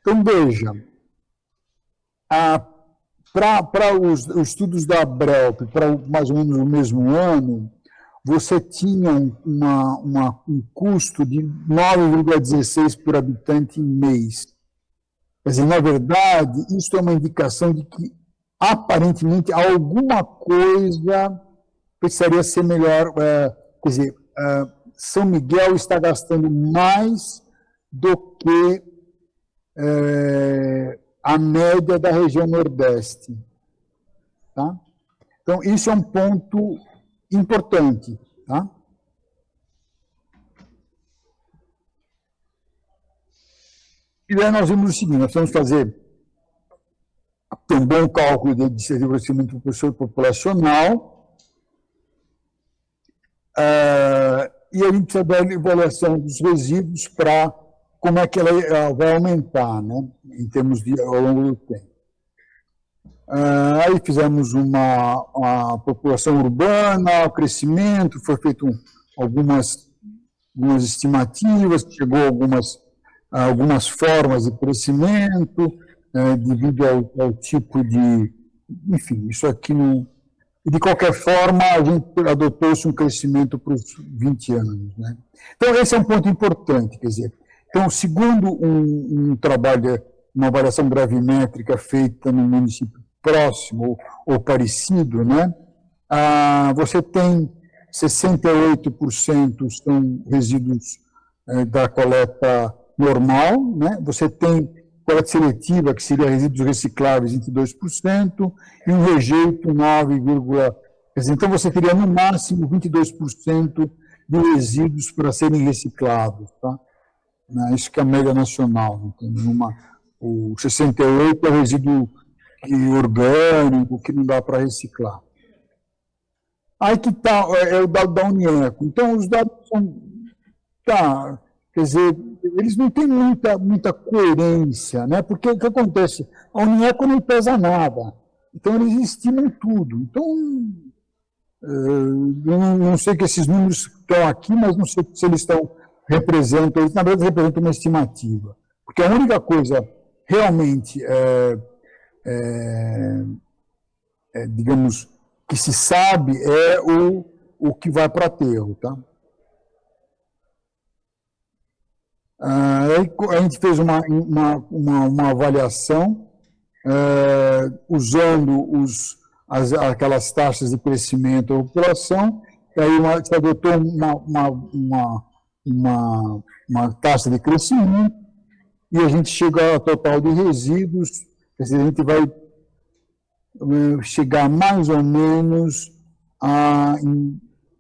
Então, veja, para os estudos da Brelp, para mais ou menos o mesmo ano, você tinha um custo de 9,16 por habitante mês. Quer dizer, na verdade, isso é uma indicação de que, aparentemente, alguma coisa precisaria ser melhor. Quer dizer, São Miguel está gastando mais do que a média da região Nordeste. Tá? Então, isso é um ponto importante. Tá? E daí nós vimos o seguinte, nós vamos fazer um bom cálculo de desenvolvimento populacional, e a gente precisa da avaliação dos resíduos para como é que ela vai aumentar, né, em termos de ao longo do tempo. Aí fizemos uma população urbana, o crescimento, foi feito algumas estimativas, chegou algumas formas de crescimento, devido ao tipo de... Enfim, isso aqui não... De qualquer forma, a gente adotou-se um crescimento para os 20 anos. Né? Então, esse é um ponto importante, quer dizer, então, segundo um trabalho, uma avaliação gravimétrica feita no município próximo ou parecido, né, você tem 68% são resíduos da coleta normal, né, você tem coleta seletiva, que seria resíduos recicláveis, 22%, e um rejeito, 9%. Quer dizer, então, você teria, no máximo, 22% de resíduos para serem reciclados. Tá? Isso que é a média nacional. O 68% é o resíduo orgânico, que não dá para reciclar. Aí que está, é o dado da Unieco. Então, os dados são... Tá, quer dizer, eles não têm muita coerência, né? Porque o que acontece? A Unieco não pesa nada. Então, eles estimam tudo. Então, não sei que esses números estão aqui, mas não sei se eles representam, eles na verdade representam uma estimativa. Porque a única coisa realmente, digamos, que se sabe é o que vai para aterro, tá? A gente fez uma avaliação usando aquelas taxas de crescimento da população, e aí se adotou uma taxa de crescimento, e a gente chega ao total de resíduos, quer dizer, a gente vai chegar mais ou menos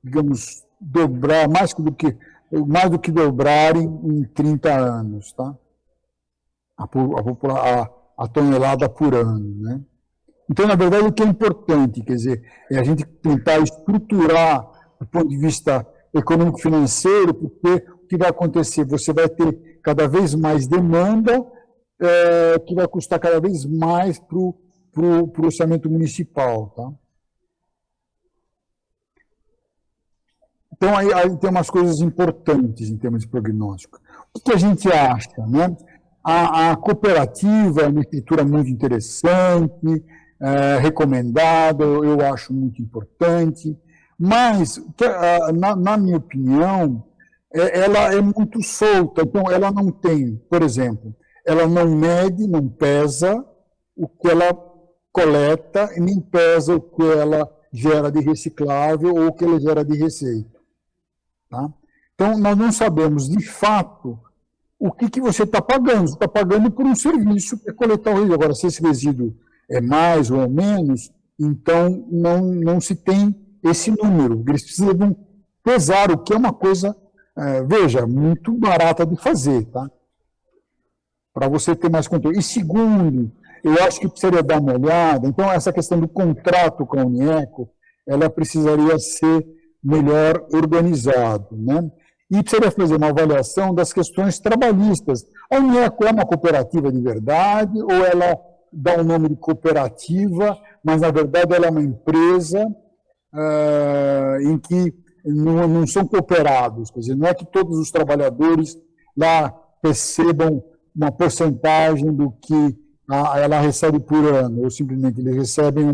digamos, dobrar, mais do que dobrar em 30 anos, tá? A tonelada por ano, né? Então, na verdade, o que é importante, quer dizer, é a gente tentar estruturar do ponto de vista econômico-financeiro, porque o que vai acontecer? Você vai ter cada vez mais demanda, que vai custar cada vez mais para o orçamento municipal, tá? Então, aí tem umas coisas importantes em termos de prognóstico. O que a gente acha, né? A cooperativa é uma escritura muito interessante, recomendada, eu acho muito importante, mas, na minha opinião, ela é muito solta. Então, ela não tem, por exemplo, ela não mede, não pesa o que ela coleta e nem pesa o que ela gera de reciclável ou o que ele gera de receita. Tá? Então, nós não sabemos, de fato, o que você está pagando. Você está pagando por um serviço que é coletar o resíduo. Agora, se esse resíduo é mais ou é menos, então não se tem esse número. Eles precisam pesar, o que é uma coisa, veja, muito barata de fazer, tá? Para você ter mais controle. E segundo, eu acho que precisaria dar uma olhada, então essa questão do contrato com a Unieco, ela precisaria ser melhor organizado, né? E precisaria fazer uma avaliação das questões trabalhistas. A Unieco é uma cooperativa de verdade, ou ela dá o nome de cooperativa, mas na verdade ela é uma empresa em que não são cooperados, quer dizer, não é que todos os trabalhadores lá recebam uma porcentagem do que ela recebe por ano, ou simplesmente eles recebem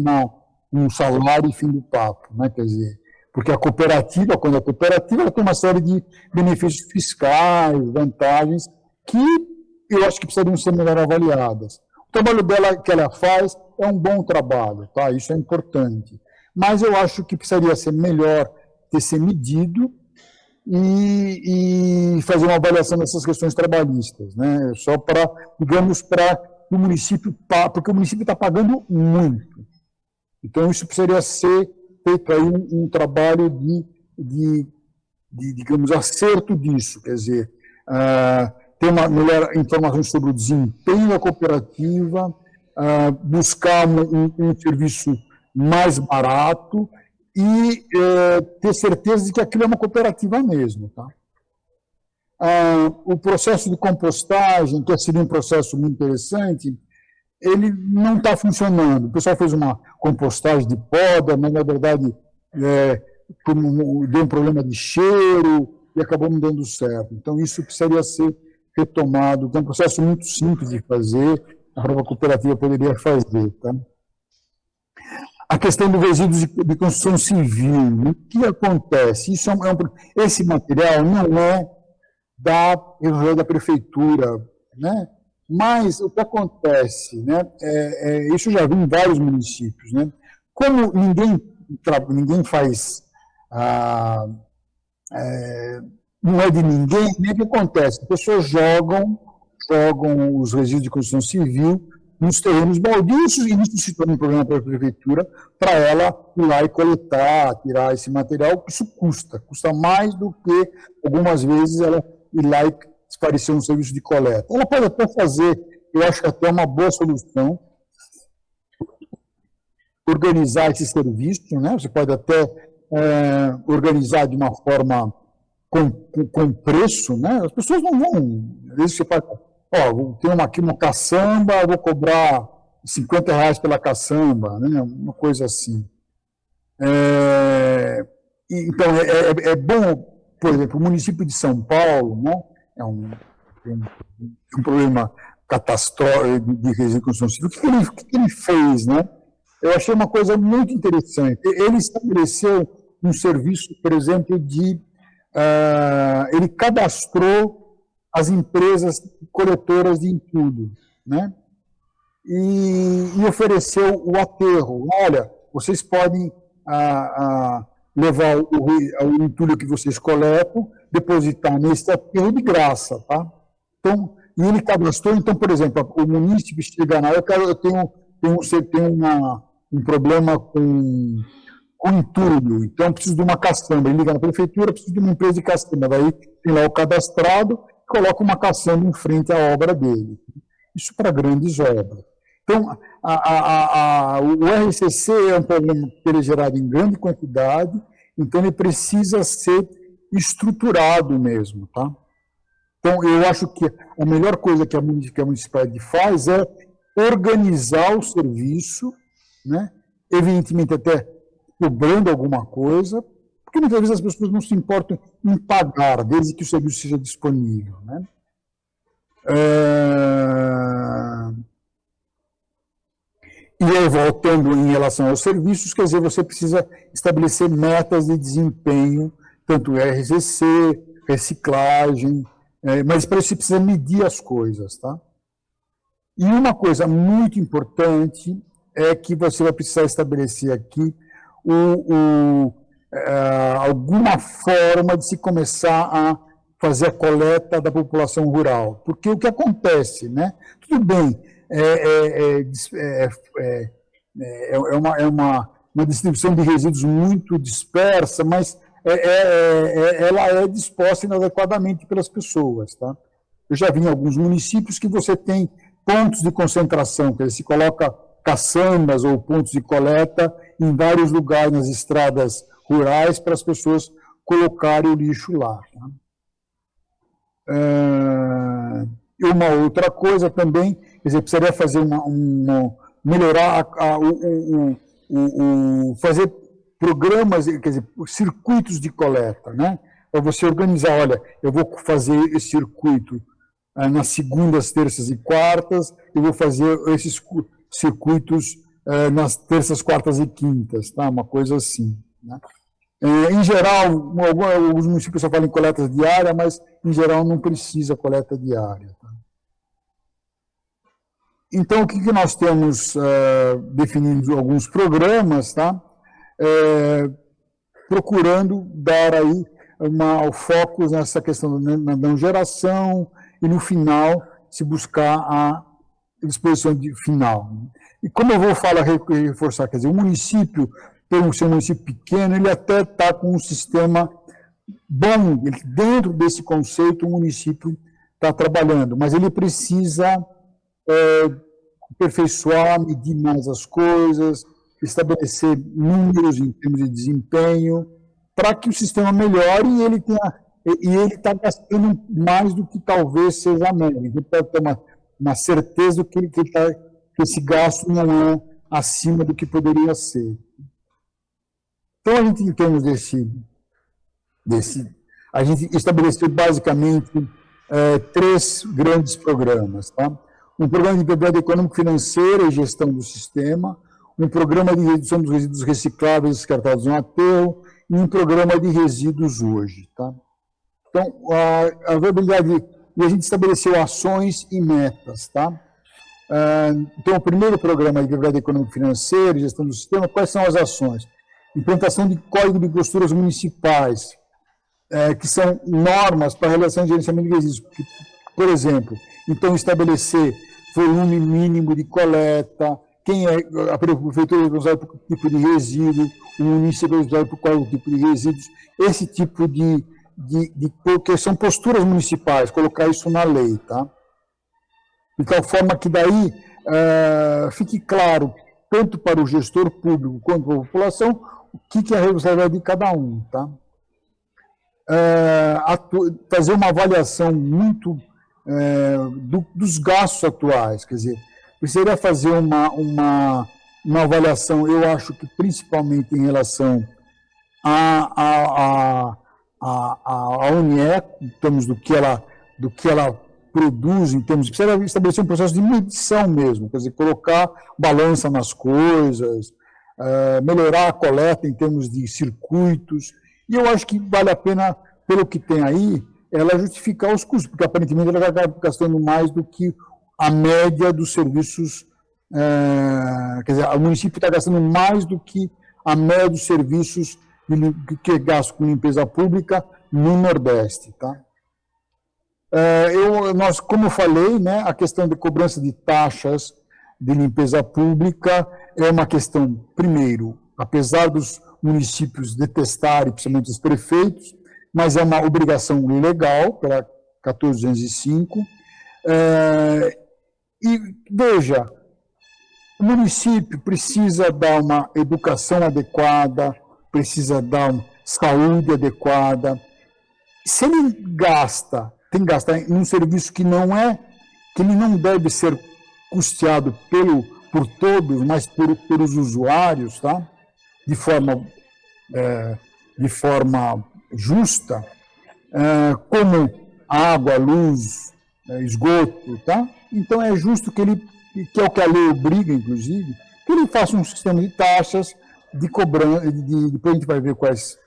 um salário e fim do papo, né? Quer dizer, porque a cooperativa, quando é cooperativa, ela tem uma série de benefícios fiscais, vantagens, que eu acho que precisariam ser melhor avaliadas. O trabalho dela, que ela faz, é um bom trabalho, tá? Isso é importante. Mas eu acho que precisaria ser melhor ter ser medido e fazer uma avaliação dessas questões trabalhistas, né? Só para, digamos, para o município, porque o município está pagando muito. Então, isso precisaria ser feito aí um trabalho de, digamos, acerto disso, quer dizer, ter uma melhor informação sobre o desempenho da cooperativa, buscar um serviço mais barato e ter certeza de que aquilo é uma cooperativa mesmo, tá? O processo de compostagem, que seria um processo muito interessante, ele não está funcionando. O pessoal fez uma compostagem de poda, mas, na verdade, deu um problema de cheiro e acabou não dando certo. Então, isso precisaria ser retomado. É um processo muito simples de fazer, a própria cooperativa poderia fazer. Tá? A questão do resíduo de construção civil, o que acontece? Esse material não é da prefeitura, né? Mas o que acontece, né? Isso eu já vi em vários municípios, né? Como ninguém faz, não é de ninguém, o que acontece? As pessoas jogam os resíduos de construção civil nos terrenos baldios, e isso se torna um problema para a prefeitura, para ela ir lá e coletar, tirar esse material. Isso custa mais do que, algumas vezes, ela ir lá e parecer um serviço de coleta. Ela pode até fazer, eu acho que até é uma boa solução, organizar esse serviço, né? Você pode até organizar de uma forma com preço, né? As pessoas não vão, às vezes você fala, tem aqui uma caçamba, vou cobrar R$50 pela caçamba, né? Uma coisa assim. Então, é bom, por exemplo, o município de São Paulo, né? É um problema catastrófico de resíduo de construção civil. O que ele fez, né? Eu achei uma coisa muito interessante. Ele estabeleceu um serviço, por exemplo, ele cadastrou as empresas coletoras de entulho, né? E ofereceu o aterro. Olha, vocês podem levar o entulho que vocês coletam, depositar nesse aterro de graça, tá? Então, e ele cadastrou, então, por exemplo, o munícipe chega na eu tenho um problema com entulho, então preciso de uma caçamba. Ele liga na prefeitura, preciso de uma empresa de caçamba. Daí tem lá o cadastrado, coloca uma caçamba em frente à obra dele. Isso para grandes obras. Então, o RCC é um problema que ele é gerado em grande quantidade, então ele precisa ser estruturado mesmo, tá? Então, eu acho que a melhor coisa que a municipalidade faz é organizar o serviço, né? Evidentemente até cobrando alguma coisa, porque muitas vezes as pessoas não se importam em pagar, desde que o serviço seja disponível, né? E aí, voltando em relação aos serviços, quer dizer, você precisa estabelecer metas de desempenho, tanto RCC, reciclagem, mas para isso você precisa medir as coisas, tá? E uma coisa muito importante é que você vai precisar estabelecer aqui alguma forma de se começar a fazer a coleta da população rural. Porque o que acontece, né? Tudo bem, uma distribuição de resíduos muito dispersa, mas ela é disposta inadequadamente pelas pessoas, tá? Eu já vi em alguns municípios que você tem pontos de concentração, que se coloca caçambas ou pontos de coleta em vários lugares nas estradas rurais para as pessoas colocarem o lixo lá. Tá? E uma outra coisa também, quer dizer, precisaria fazer melhorar fazer programas, quer dizer, circuitos de coleta, né? Para você organizar, olha, eu vou fazer esse circuito nas segundas, terças e quartas, eu vou fazer esses circuitos nas terças, quartas e quintas, tá? Uma coisa assim, né? Em geral, alguns municípios só falam em coleta diária, mas em geral não precisa coleta diária. Tá? Então, o que nós temos definindo alguns programas, tá? Procurando dar aí o foco nessa questão da não geração e, no final, se buscar a disposição final. E como eu vou reforçar, quer dizer, o município, por ser um município pequeno, ele até está com um sistema bom, dentro desse conceito o município está trabalhando, mas ele precisa aperfeiçoar, medir mais as coisas, estabelecer números em termos de desempenho, para que o sistema melhore e ele está gastando mais do que talvez seja a média. Ele pode ter uma certeza que esse gasto não é acima do que poderia ser. Então, a gente, em termos a gente estabeleceu basicamente 3 grandes programas. Tá? Um programa de viabilidade econômico-financeira e gestão do sistema, um programa de redução dos resíduos recicláveis descartados no aterro e um programa de resíduos hoje. Tá? Então, a viabilidade, e a gente estabeleceu ações e metas. Tá? Então, o primeiro programa de viabilidade econômico-financeira e gestão do sistema, quais são as ações? Implantação de código de posturas municipais, que são normas para a realização de gerenciamento de resíduos. Por exemplo, então estabelecer volume mínimo de coleta, quem é a prefeitura responsável por que tipo de resíduo, o município responsável por qual tipo de resíduos, esse tipo porque são posturas municipais, colocar isso na lei, tá? De tal forma que daí fique claro, tanto para o gestor público quanto para a população, o que é a responsabilidade de cada um, tá? Fazer uma avaliação muito dos gastos atuais, quer dizer, precisaria fazer uma avaliação, eu acho que principalmente em relação à UNIE, em termos do que ela produz, em termos, precisa estabelecer um processo de medição mesmo, quer dizer, colocar balança nas coisas, melhorar a coleta em termos de circuitos, e eu acho que vale a pena, pelo que tem aí, ela justificar os custos, porque aparentemente ela vai gastando mais do que a média dos serviços, quer dizer, o município está gastando mais do que a média dos serviços que é gasto com limpeza pública no Nordeste. Tá? Como eu falei, né, a questão de cobrança de taxas de limpeza pública é uma questão, primeiro, apesar dos municípios detestarem, principalmente os prefeitos, mas é uma obrigação legal, pela 1405. E, veja, o município precisa dar uma educação adequada, precisa dar uma saúde adequada. Se ele tem que gastar em um serviço que ele não deve ser custeado por todos, mas pelos usuários, tá? De forma justa, como água, luz, esgoto, tá? Então é justo que é o que a lei obriga, inclusive, que ele faça um sistema de taxas, de cobrança, depois a gente vai ver quais,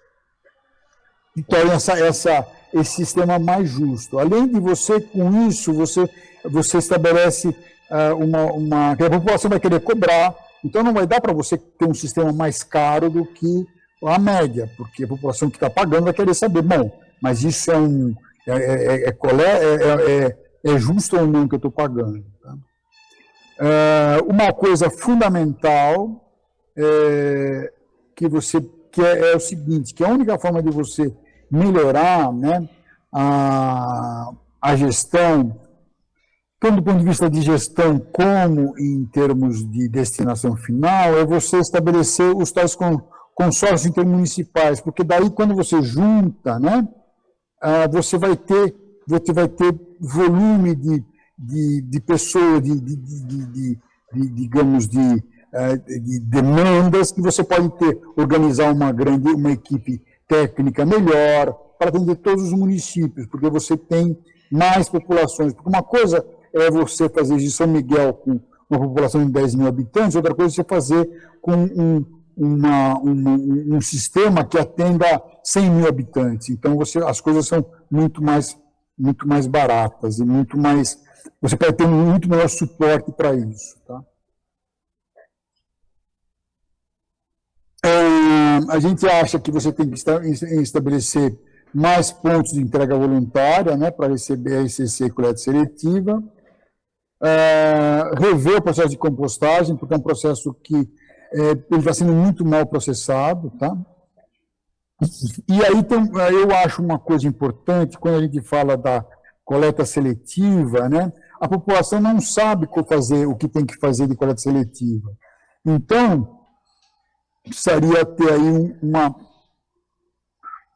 que tornem esse sistema mais justo. Além de você, com isso, você estabelece que a população vai querer cobrar, Então, não vai dar para você ter um sistema mais caro do que a média, porque a população que está pagando vai querer saber, bom, mas isso é justo ou não que eu estou pagando? Tá? Uma coisa fundamental que é o seguinte, que a única forma de você melhorar, né, a gestão, tanto do ponto de vista de gestão como em termos de destinação final, é você estabelecer os tais consórcios intermunicipais, porque daí quando você junta, né, você vai ter volume de pessoas, digamos, de demandas que você pode organizar uma equipe técnica melhor para atender todos os municípios, porque você tem mais populações. Porque uma coisa é você fazer de São Miguel com uma população de 10 mil habitantes, outra coisa é você fazer com um sistema que atenda 100 mil habitantes. Então, as coisas são muito mais baratas e você pode ter muito melhor suporte para isso. Tá? A gente acha que você tem que estabelecer mais pontos de entrega voluntária, né, para receber a RCC e coleta seletiva, rever o processo de compostagem, porque é um processo que ele está sendo muito mal processado, tá? E aí eu acho uma coisa importante, quando a gente fala da coleta seletiva, né, a população não sabe o que tem que fazer de coleta seletiva. Então, precisaria ter aí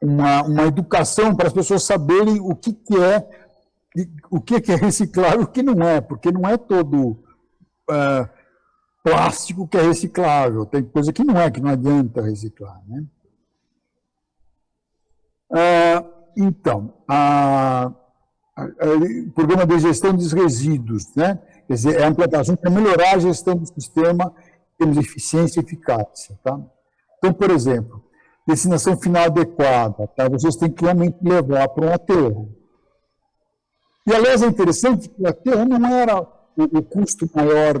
uma educação para as pessoas saberem o que é reciclável e o que não é, porque não é todo plástico que é reciclável, tem coisa que não adianta reciclar, né? Então, o programa de gestão dos resíduos, né? Quer dizer, é a implantação para melhorar a gestão do sistema em termos de eficiência e eficácia, tá? Então, por exemplo, destinação final adequada, tá? Vocês têm que realmente levar para um aterro. E, aliás, é interessante que o aterro não era o custo maior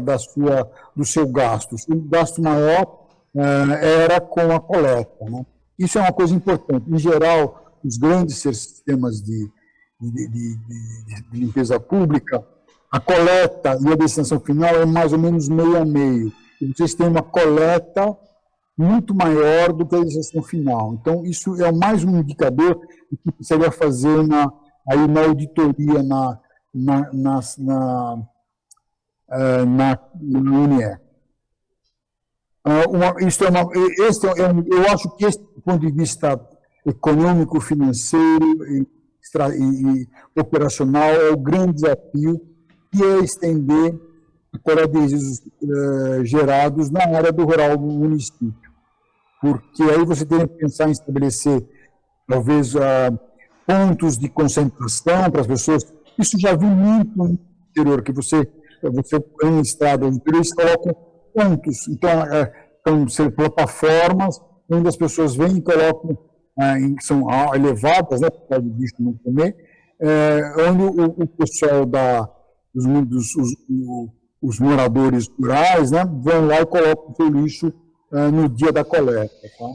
do seu gasto. O gasto maior era com a coleta, né? Isso é uma coisa importante. Em geral, os grandes sistemas de limpeza pública, a coleta e a destinação final é mais ou menos meio a meio. E vocês têm uma coleta muito maior do que a destinação final. Então, isso é mais um indicador que precisaria fazer na auditoria na UNE. Eu acho que esse, do ponto de vista econômico, financeiro e operacional, é o grande desafio, que é estender a coleta de resíduos gerados na área do rural do município. Porque aí você tem que pensar em estabelecer, talvez, pontos de concentração para as pessoas. Isso já vi muito no interior, que você em estrada do interior, eles colocam pontos. Então, são plataformas onde as pessoas vêm e colocam, que são elevadas, né, para o bicho não comer, onde o pessoal os moradores rurais, né, vão lá e colocam o seu lixo no dia da coleta. Tá?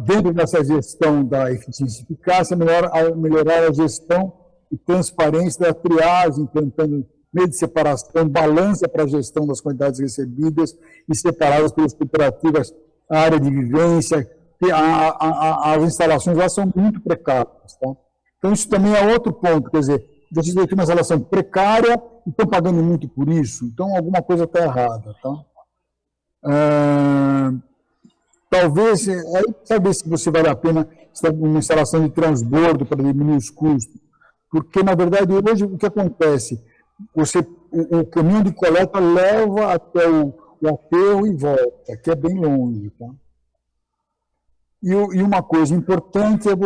Dentro dessa gestão da eficiência e eficácia, melhorar a gestão e transparência da triagem, implantando meio de separação, balança para a gestão das quantidades recebidas e separadas pelas cooperativas, a área de vivência, as instalações lá são muito precárias. Tá? Então, isso também é outro ponto, quer dizer, vocês têm uma instalação precária e estão pagando muito por isso, então alguma coisa está errada. Tá? Talvez, aí saber se você vale a pena uma instalação de transbordo para diminuir os custos, porque, na verdade, hoje o que acontece? O caminhão de coleta leva até o aterro e volta, que é bem longe. Tá? E uma coisa importante é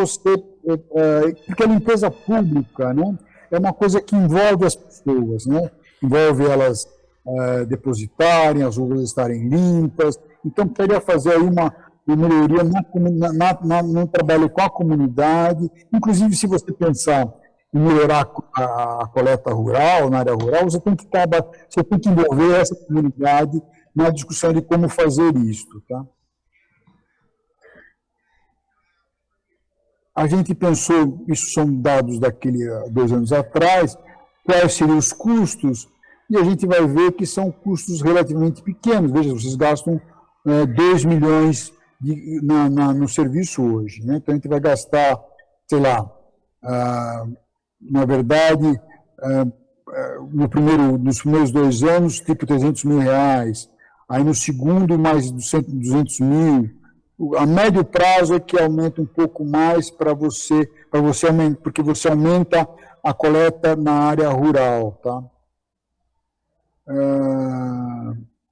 porque a limpeza pública, né, é uma coisa que envolve as pessoas, né, envolve elas depositarem, as ruas estarem limpas. Então, poderia fazer aí uma melhoria no trabalho com a comunidade. Inclusive, se você pensar melhorar a coleta rural, na área rural, você tem que envolver essa comunidade na discussão de como fazer isso. Tá? A gente pensou, isso são dados daquele 2 anos atrás, quais seriam os custos, e a gente vai ver que são custos relativamente pequenos. Veja, vocês gastam 2 milhões no serviço hoje. Né? Então, a gente vai gastar, sei lá, na verdade, nos primeiros 2 anos, tipo 300 mil reais. Aí, no segundo, mais 200 mil. A médio prazo é que aumenta um pouco mais porque você aumenta a coleta na área rural. Tá?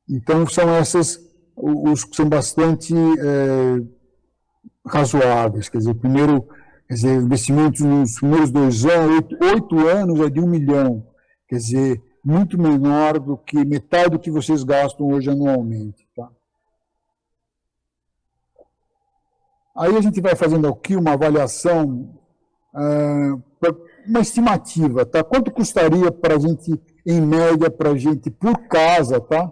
Então, são os que são bastante razoáveis. Quer dizer, investimentos nos primeiros 2 anos, 8 anos é de 1 milhão. Quer dizer, muito menor do que metade do que vocês gastam hoje anualmente. Tá? Aí a gente vai fazendo aqui uma avaliação, uma estimativa, tá? Quanto custaria para a gente, em média, para a gente por casa, tá?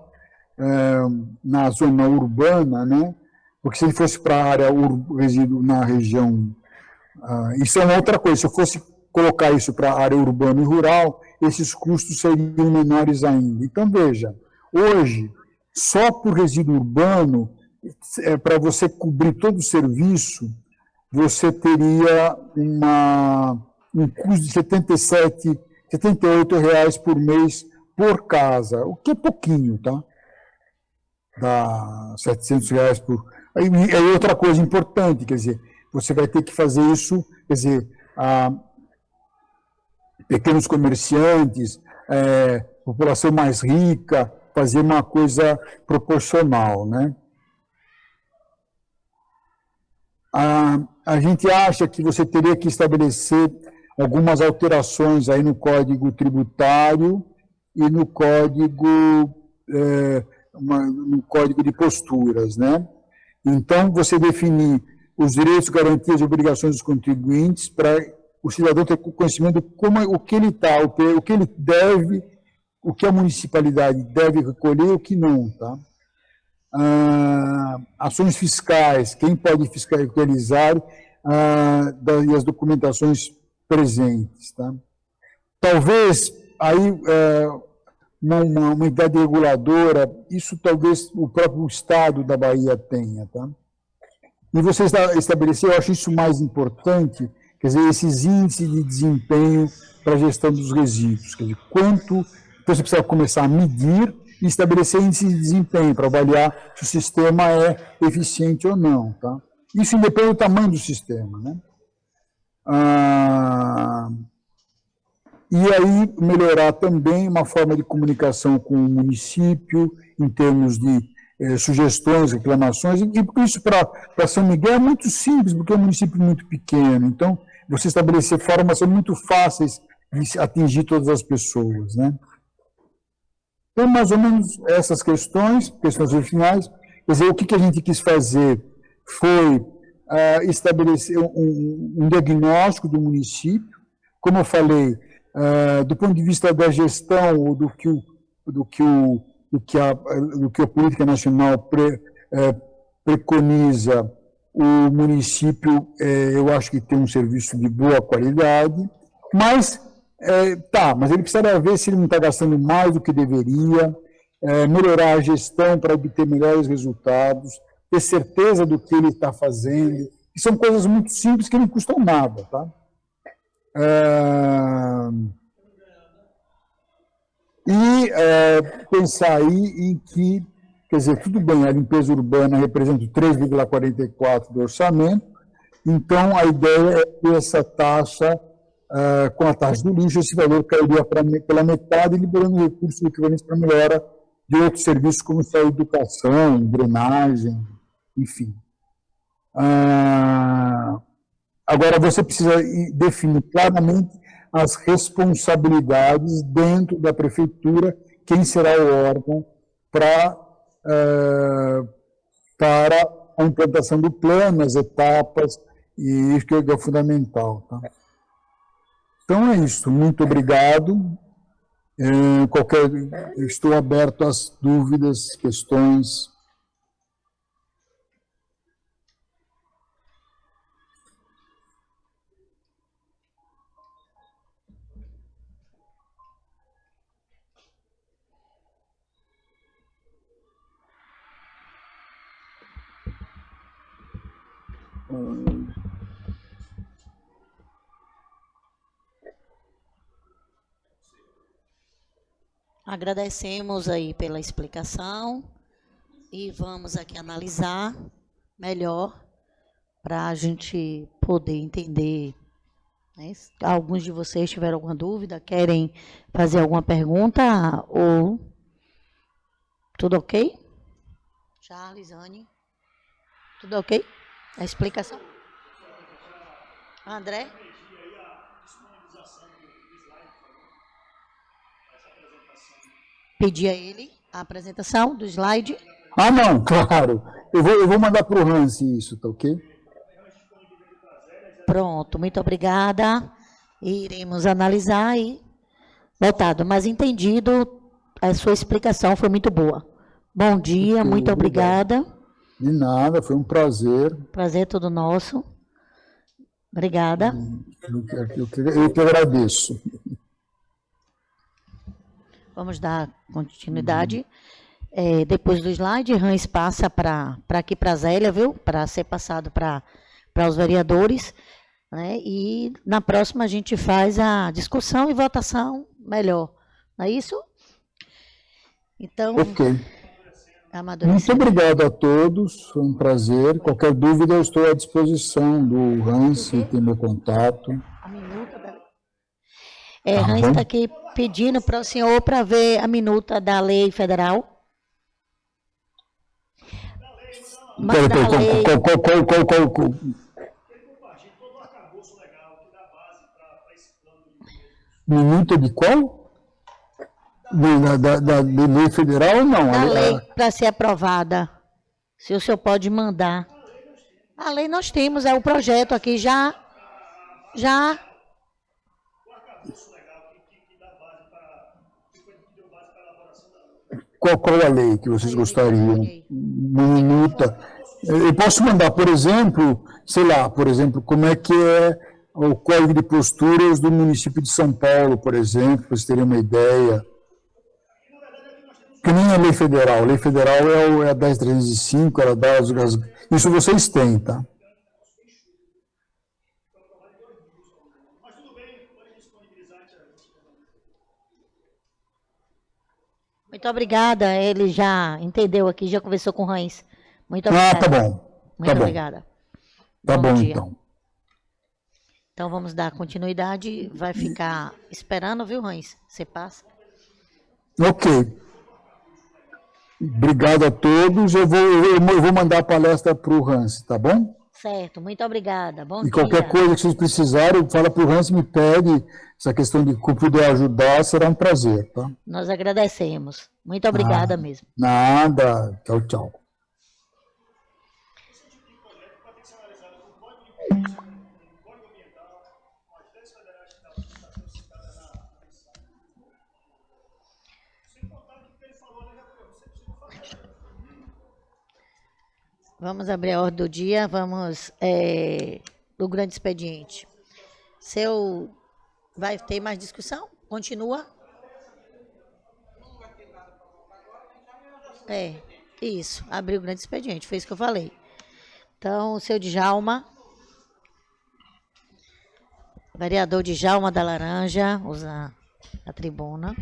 Na zona urbana, né? Porque se ele fosse para a área resíduo na região, isso é uma outra coisa. Se eu fosse colocar isso para a área urbana e rural, esses custos seriam menores ainda. Então veja, hoje só por resíduo urbano, para você cobrir todo o serviço, você teria um custo de R$ 78 por mês por casa, o que é pouquinho, tá? Dá R$ 700 por... Aí outra coisa importante, quer dizer, você vai ter que fazer isso, quer dizer, pequenos comerciantes, população mais rica, fazer uma coisa proporcional, né? A gente acha que você teria que estabelecer algumas alterações aí no Código Tributário e no Código de Posturas, né? Então, você definir os direitos, garantias e obrigações dos contribuintes para o cidadão ter conhecimento de o que ele está, o que ele deve, o que a municipalidade deve recolher e o que não, tá? Ações fiscais, quem pode fiscalizar e as documentações presentes. Tá? Talvez aí uma unidade reguladora, isso talvez o próprio Estado da Bahia tenha. Tá? E você estabelecer, eu acho isso mais importante, quer dizer, esses índices de desempenho para a gestão dos resíduos. Quer dizer, então você precisa começar a medir e estabelecer índice de desempenho para avaliar se o sistema é eficiente ou não. Tá? Isso independe do tamanho do sistema. Né? E aí melhorar também uma forma de comunicação com o município, em termos de sugestões, reclamações, e isso para São Miguel é muito simples, porque é um município muito pequeno. Então, você estabelecer formas muito fáceis de atingir todas as pessoas. Né? Então, mais ou menos essas questões finais. Quer dizer, o que a gente quis fazer foi estabelecer um diagnóstico do município, como eu falei, do ponto de vista da gestão, do que a política nacional preconiza, o município, eu acho que tem um serviço de boa qualidade, mas mas ele precisa ver se ele não está gastando mais do que deveria, melhorar a gestão para obter melhores resultados, ter certeza do que ele está fazendo, que são coisas muito simples que não custam nada. Tá? Pensar aí em que, quer dizer, tudo bem, a limpeza urbana representa 3,44% do orçamento, então a ideia é que essa taxa, com a taxa do lixo, esse valor cairia pela metade, liberando recursos equivalentes para melhora de outros serviços, como educação, drenagem, enfim. Agora, você precisa definir claramente as responsabilidades dentro da prefeitura, quem será o órgão para a implantação do plano, as etapas, e isso que é fundamental. Tá? Então é isso. Muito obrigado. Estou aberto às dúvidas, questões. Agradecemos aí pela explicação e vamos aqui analisar melhor para a gente poder entender, né? Alguns de vocês tiveram alguma dúvida, querem fazer alguma pergunta ou tudo ok? Charles, Anne, tudo ok? A explicação? André? Pedir a ele a apresentação do slide. Ah, não, claro. Eu vou mandar para o Hans isso, tá ok? Pronto, muito obrigada. Iremos analisar e votado. Mas entendido, a sua explicação foi muito boa. Bom dia, muito obrigada. De nada, foi um prazer. Prazer todo nosso. Obrigada. Eu que agradeço. Vamos dar continuidade. Depois do slide, Hans passa para aqui para a Zélia, viu? Para ser passado para os vereadores, né? E na próxima a gente faz a discussão e votação melhor. Não é isso? Então, ok. Muito obrigado a todos, foi um prazer. Qualquer dúvida, eu estou à disposição do Hans, tem meu contato. Hans está aqui pedindo para o senhor para ver a minuta da lei federal. Mas da lei... Qual? Minuta de qual? Da lei federal ou não? Da lei para ser aprovada. Se o senhor pode mandar. A lei nós temos, é o projeto aqui já. Qual a lei que vocês gostariam? Minuta. Eu posso mandar, por exemplo, sei lá, como é que é o Código de Posturas do município de São Paulo, por exemplo, para vocês terem uma ideia. Que nem a lei federal. A lei federal é a 10.305, ela dá isso vocês têm, tá? Muito obrigada. Ele já entendeu aqui, já conversou com o Hans. Muito obrigada. Tá bom. Muito obrigada. Tá bom, então. Então vamos dar continuidade. Vai ficar esperando, viu, Hans? Você passa. Ok. Obrigado a todos. Eu vou mandar a palestra para o Hans, tá bom? Certo, muito obrigada. Bom dia. E qualquer coisa que vocês precisarem, fala para o Hans, me pede. Essa questão de que eu puder ajudar, será um prazer, tá? Nós agradecemos. Muito obrigada mesmo. Nada. Tchau, tchau. Vamos abrir a ordem do dia, vamos do grande expediente. Vai ter mais discussão? Continua? Isso, abriu o grande expediente, foi isso que eu falei. Então, o seu Djalma, vereador Djalma da Laranja, usa a tribuna.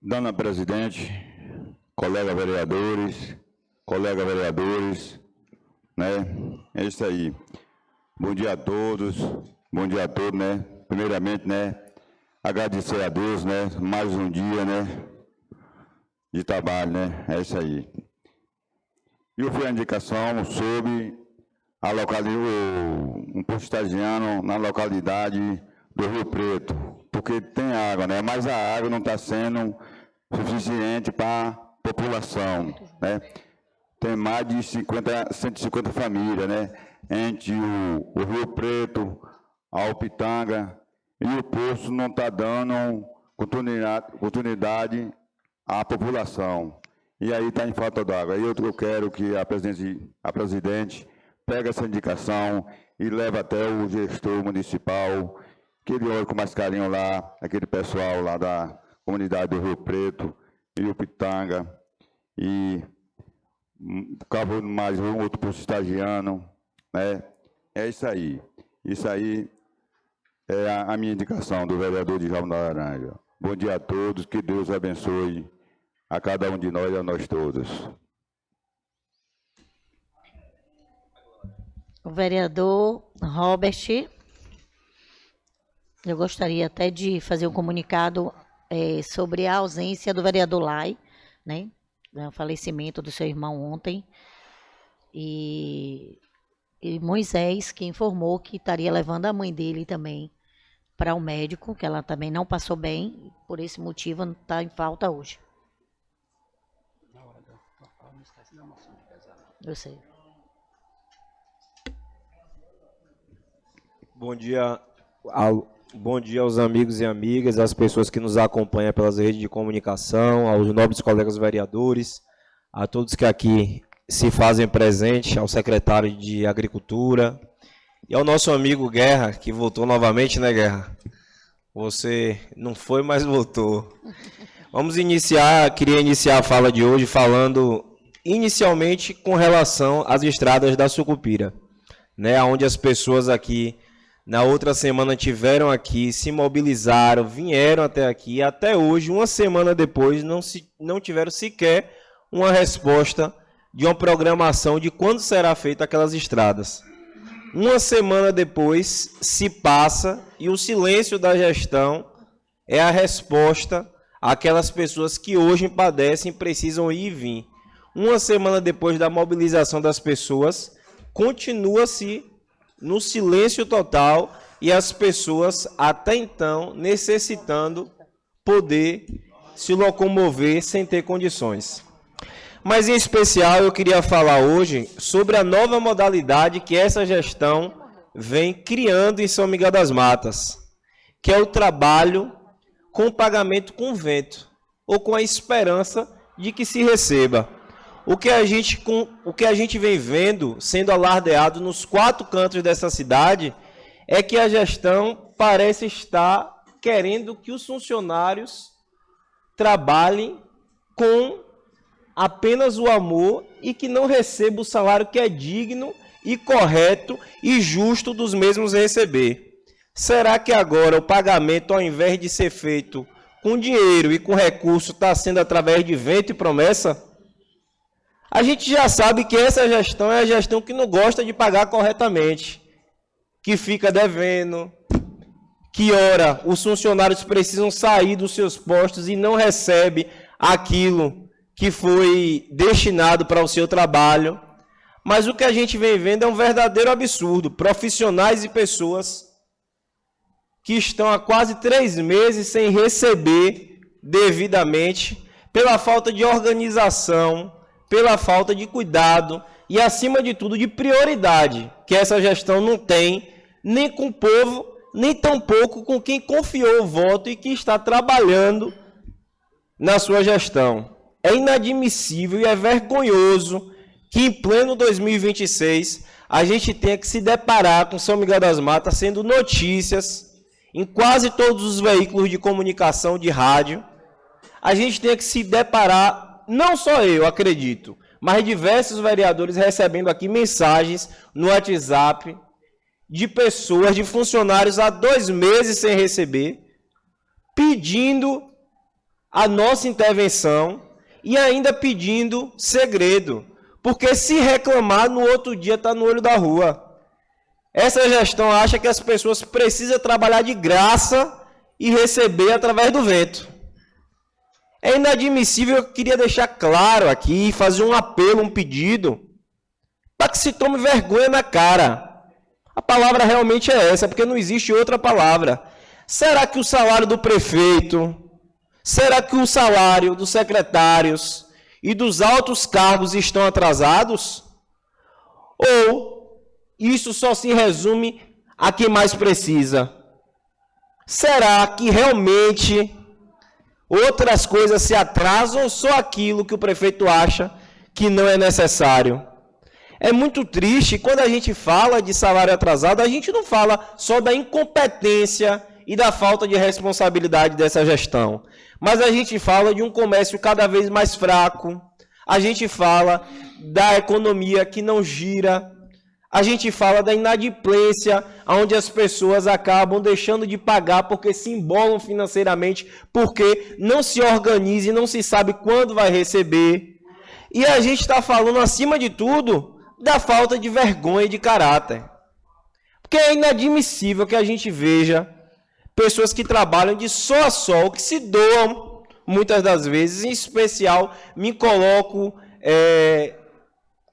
Dona Presidente, colegas vereadores, né? É isso aí. Bom dia a todos, né? Primeiramente, né? Agradecer a Deus, né? Mais um dia, né? De trabalho, né? É isso aí. E eu fiz a indicação sobre um posto estagiário na localidade do Rio Preto, porque tem água, né? Mas a água não está sendo suficiente para a população, né? Tem mais de 150 famílias, né? Entre o Rio Preto, a Alpitanga, e o poço não está dando oportunidade à população. E aí está em falta d'água. Eu quero que a presidente pegue essa indicação e leve até o gestor municipal, que ele olhe com mais carinho lá, aquele pessoal lá da comunidade do Rio Preto e o Pitanga, e cavou mais um outro poço estagiano, né? É isso aí. Isso aí é a minha indicação do vereador Djalma da Laranja. Bom dia a todos, que Deus abençoe a cada um de nós e a nós todos. O vereador Robert, eu gostaria até de fazer um comunicado sobre a ausência do vereador Lai, né? O falecimento do seu irmão ontem. E Moisés, que informou que estaria levando a mãe dele também para o médico, que ela também não passou bem, por esse motivo está em falta hoje. Eu sei. Bom dia aos amigos e amigas, às pessoas que nos acompanham pelas redes de comunicação, aos nobres colegas vereadores, a todos que aqui se fazem presente, ao secretário de Agricultura e ao nosso amigo Guerra, que voltou novamente, né, Guerra? Você não foi, mas voltou. Queria iniciar a fala de hoje falando inicialmente com relação às estradas da Sucupira, né, onde as pessoas aqui na outra semana tiveram aqui, se mobilizaram, vieram até aqui, até hoje, uma semana depois, não tiveram sequer uma resposta de uma programação de quando será feita aquelas estradas. Uma semana depois se passa e o silêncio da gestão é a resposta àquelas pessoas que hoje padecem e precisam ir e vir. Uma semana depois da mobilização das pessoas, continua-se no silêncio total e as pessoas até então necessitando poder se locomover sem ter condições. Mas em especial eu queria falar hoje sobre a nova modalidade que essa gestão vem criando em São Miguel das Matas, que é o trabalho com pagamento com vento, ou com a esperança de que se receba. O que a gente vem vendo, sendo alardeado nos 4 cantos dessa cidade, é que a gestão parece estar querendo que os funcionários trabalhem com apenas o amor e que não recebam o salário que é digno e correto e justo dos mesmos receber. Será que agora o pagamento, ao invés de ser feito com dinheiro e com recurso, está sendo através de vento e promessa? A gente já sabe que essa gestão é a gestão que não gosta de pagar corretamente, que fica devendo, que ora os funcionários precisam sair dos seus postos e não recebe aquilo que foi destinado para o seu trabalho. Mas o que a gente vem vendo é um verdadeiro absurdo. Profissionais e pessoas que estão há quase 3 meses sem receber devidamente, pela falta de organização, pela falta de cuidado e, acima de tudo, de prioridade, que essa gestão não tem, nem com o povo, nem tampouco com quem confiou o voto e que está trabalhando na sua gestão. É inadmissível e é vergonhoso que, em pleno 2026, a gente tenha que se deparar com São Miguel das Matas sendo notícias em quase todos os veículos de comunicação de rádio. A gente tenha que se deparar, não só eu, acredito, mas diversos vereadores recebendo aqui mensagens no WhatsApp de pessoas, de funcionários há 2 meses sem receber, pedindo a nossa intervenção e ainda pedindo segredo, porque se reclamar, no outro dia está no olho da rua. Essa gestão acha que as pessoas precisam trabalhar de graça e receber através do vento. É inadmissível, eu queria deixar claro aqui, fazer um apelo, um pedido, para que se tome vergonha na cara. A palavra realmente é essa, porque não existe outra palavra. Será que o salário do prefeito, Será que o salário dos secretários e dos altos cargos estão atrasados? Ou isso só se resume a quem mais precisa? Será que realmente outras coisas se atrasam ou só aquilo que o prefeito acha que não é necessário? É muito triste quando a gente fala de salário atrasado, a gente não fala só da incompetência e da falta de responsabilidade dessa gestão, mas a gente fala de um comércio cada vez mais fraco, a gente fala da economia que não gira, a gente fala da inadimplência, onde as pessoas acabam deixando de pagar porque se embolam financeiramente, porque não se organiza e não se sabe quando vai receber. E a gente está falando, acima de tudo, da falta de vergonha e de caráter. Porque é inadmissível que a gente veja pessoas que trabalham de sol a sol, que se doam, muitas das vezes, em especial, me coloco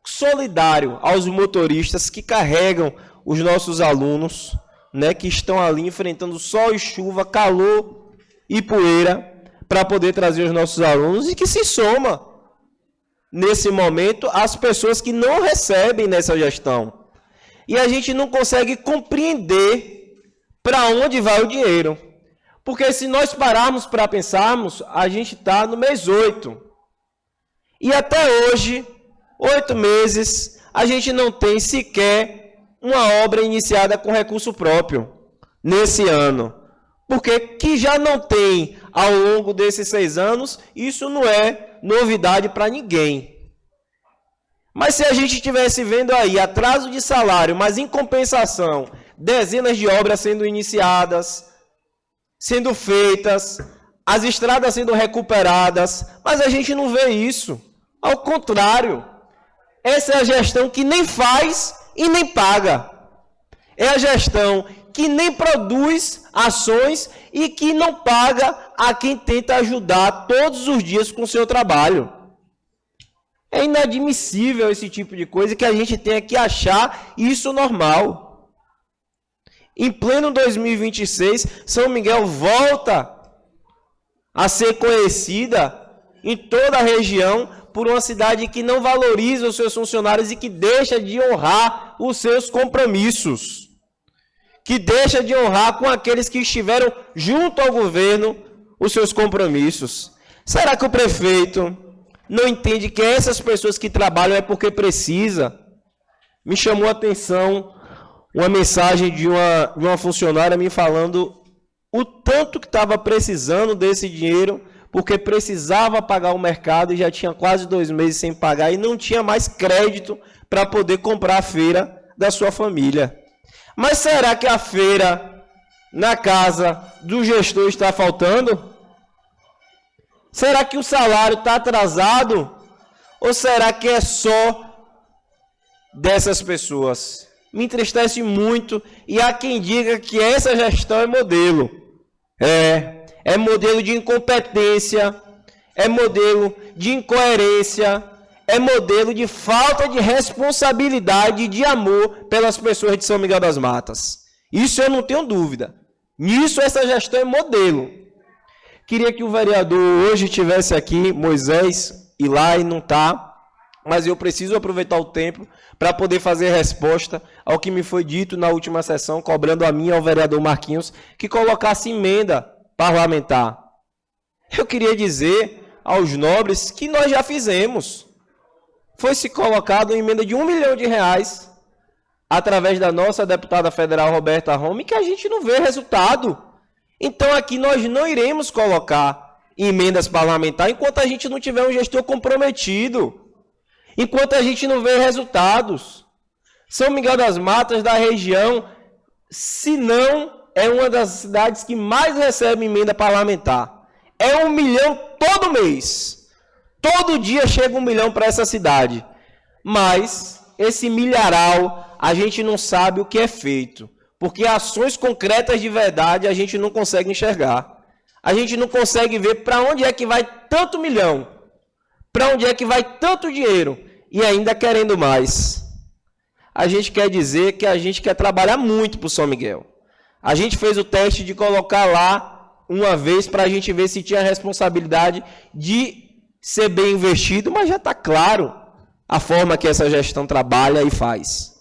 solidário aos motoristas que carregam os nossos alunos, né, que estão ali enfrentando sol e chuva, calor e poeira, para poder trazer os nossos alunos, e que se soma, nesse momento, as pessoas que não recebem nessa gestão. E a gente não consegue compreender para onde vai o dinheiro. Porque se nós pararmos para pensarmos, a gente está no mês 8. E até hoje, 8 meses, a gente não tem sequer uma obra iniciada com recurso próprio nesse ano. Porque que já não tem ao longo desses 6 anos, isso não é novidade para ninguém. Mas se a gente estivesse vendo aí atraso de salário, mas em compensação, dezenas de obras sendo iniciadas, sendo feitas, as estradas sendo recuperadas, mas a gente não vê isso. Ao contrário, essa é a gestão que nem faz e nem paga. É a gestão que nem produz ações e que não paga a quem tenta ajudar todos os dias com o seu trabalho. É inadmissível esse tipo de coisa, que a gente tenha que achar isso normal. Em pleno 2026, São Miguel volta a ser conhecida em toda a região por uma cidade que não valoriza os seus funcionários e que deixa de honrar os seus compromissos, que deixa de honrar com aqueles que estiveram junto ao governo os seus compromissos. Será que o prefeito não entende que essas pessoas que trabalham é porque precisa? Me chamou a atenção uma mensagem de uma funcionária me falando o tanto que estava precisando desse dinheiro, porque precisava pagar o mercado e já tinha quase 2 meses sem pagar e não tinha mais crédito para poder comprar a feira da sua família. Mas será que a feira na casa do gestor está faltando? Será que o salário está atrasado? Ou será que é só dessas pessoas? Me entristece muito, e há quem diga que essa gestão é modelo. É modelo de incompetência, é modelo de incoerência, é modelo de falta de responsabilidade e de amor pelas pessoas de São Miguel das Matas. Isso eu não tenho dúvida. Nisso essa gestão é modelo. Queria que o vereador hoje estivesse aqui, Moisés, ir lá e não está, mas eu preciso aproveitar o tempo para poder fazer resposta ao que me foi dito na última sessão, cobrando a mim e ao vereador Marquinhos que colocasse emenda parlamentar. Eu queria dizer aos nobres que nós já fizemos. Foi-se colocado uma emenda de R$1 milhão através da nossa deputada federal Roberta Rome, que a gente não vê resultado. Então aqui nós não iremos colocar emendas parlamentares enquanto a gente não tiver um gestor comprometido, enquanto a gente não vê resultados. São Miguel das Matas, da região, se não é uma das cidades que mais recebe emenda parlamentar. É 1 milhão todo mês. Todo dia chega 1 milhão para essa cidade. Mas esse milharal a gente não sabe o que é feito. Porque ações concretas de verdade a gente não consegue enxergar. A gente não consegue ver para onde é que vai tanto milhão. Para onde é que vai tanto dinheiro. E ainda querendo mais. A gente quer dizer que a gente quer trabalhar muito para o São Miguel. A gente fez o teste de colocar lá uma vez para a gente ver se tinha responsabilidade de ser bem investido, mas já está claro a forma que essa gestão trabalha e faz.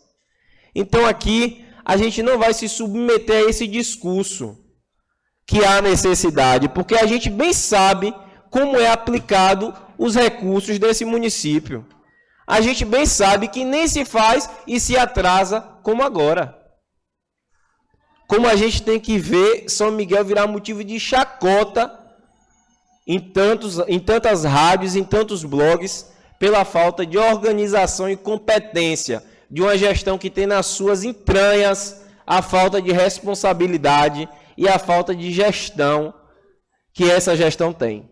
Então aqui a gente não vai se submeter a esse discurso que há necessidade, porque a gente bem sabe como é aplicado os recursos desse município. A gente bem sabe que nem se faz e se atrasa como agora. Como a gente tem que ver São Miguel virar motivo de chacota em tantas rádios, em tantos blogs, pela falta de organização e competência de uma gestão que tem nas suas entranhas a falta de responsabilidade e a falta de gestão que essa gestão tem.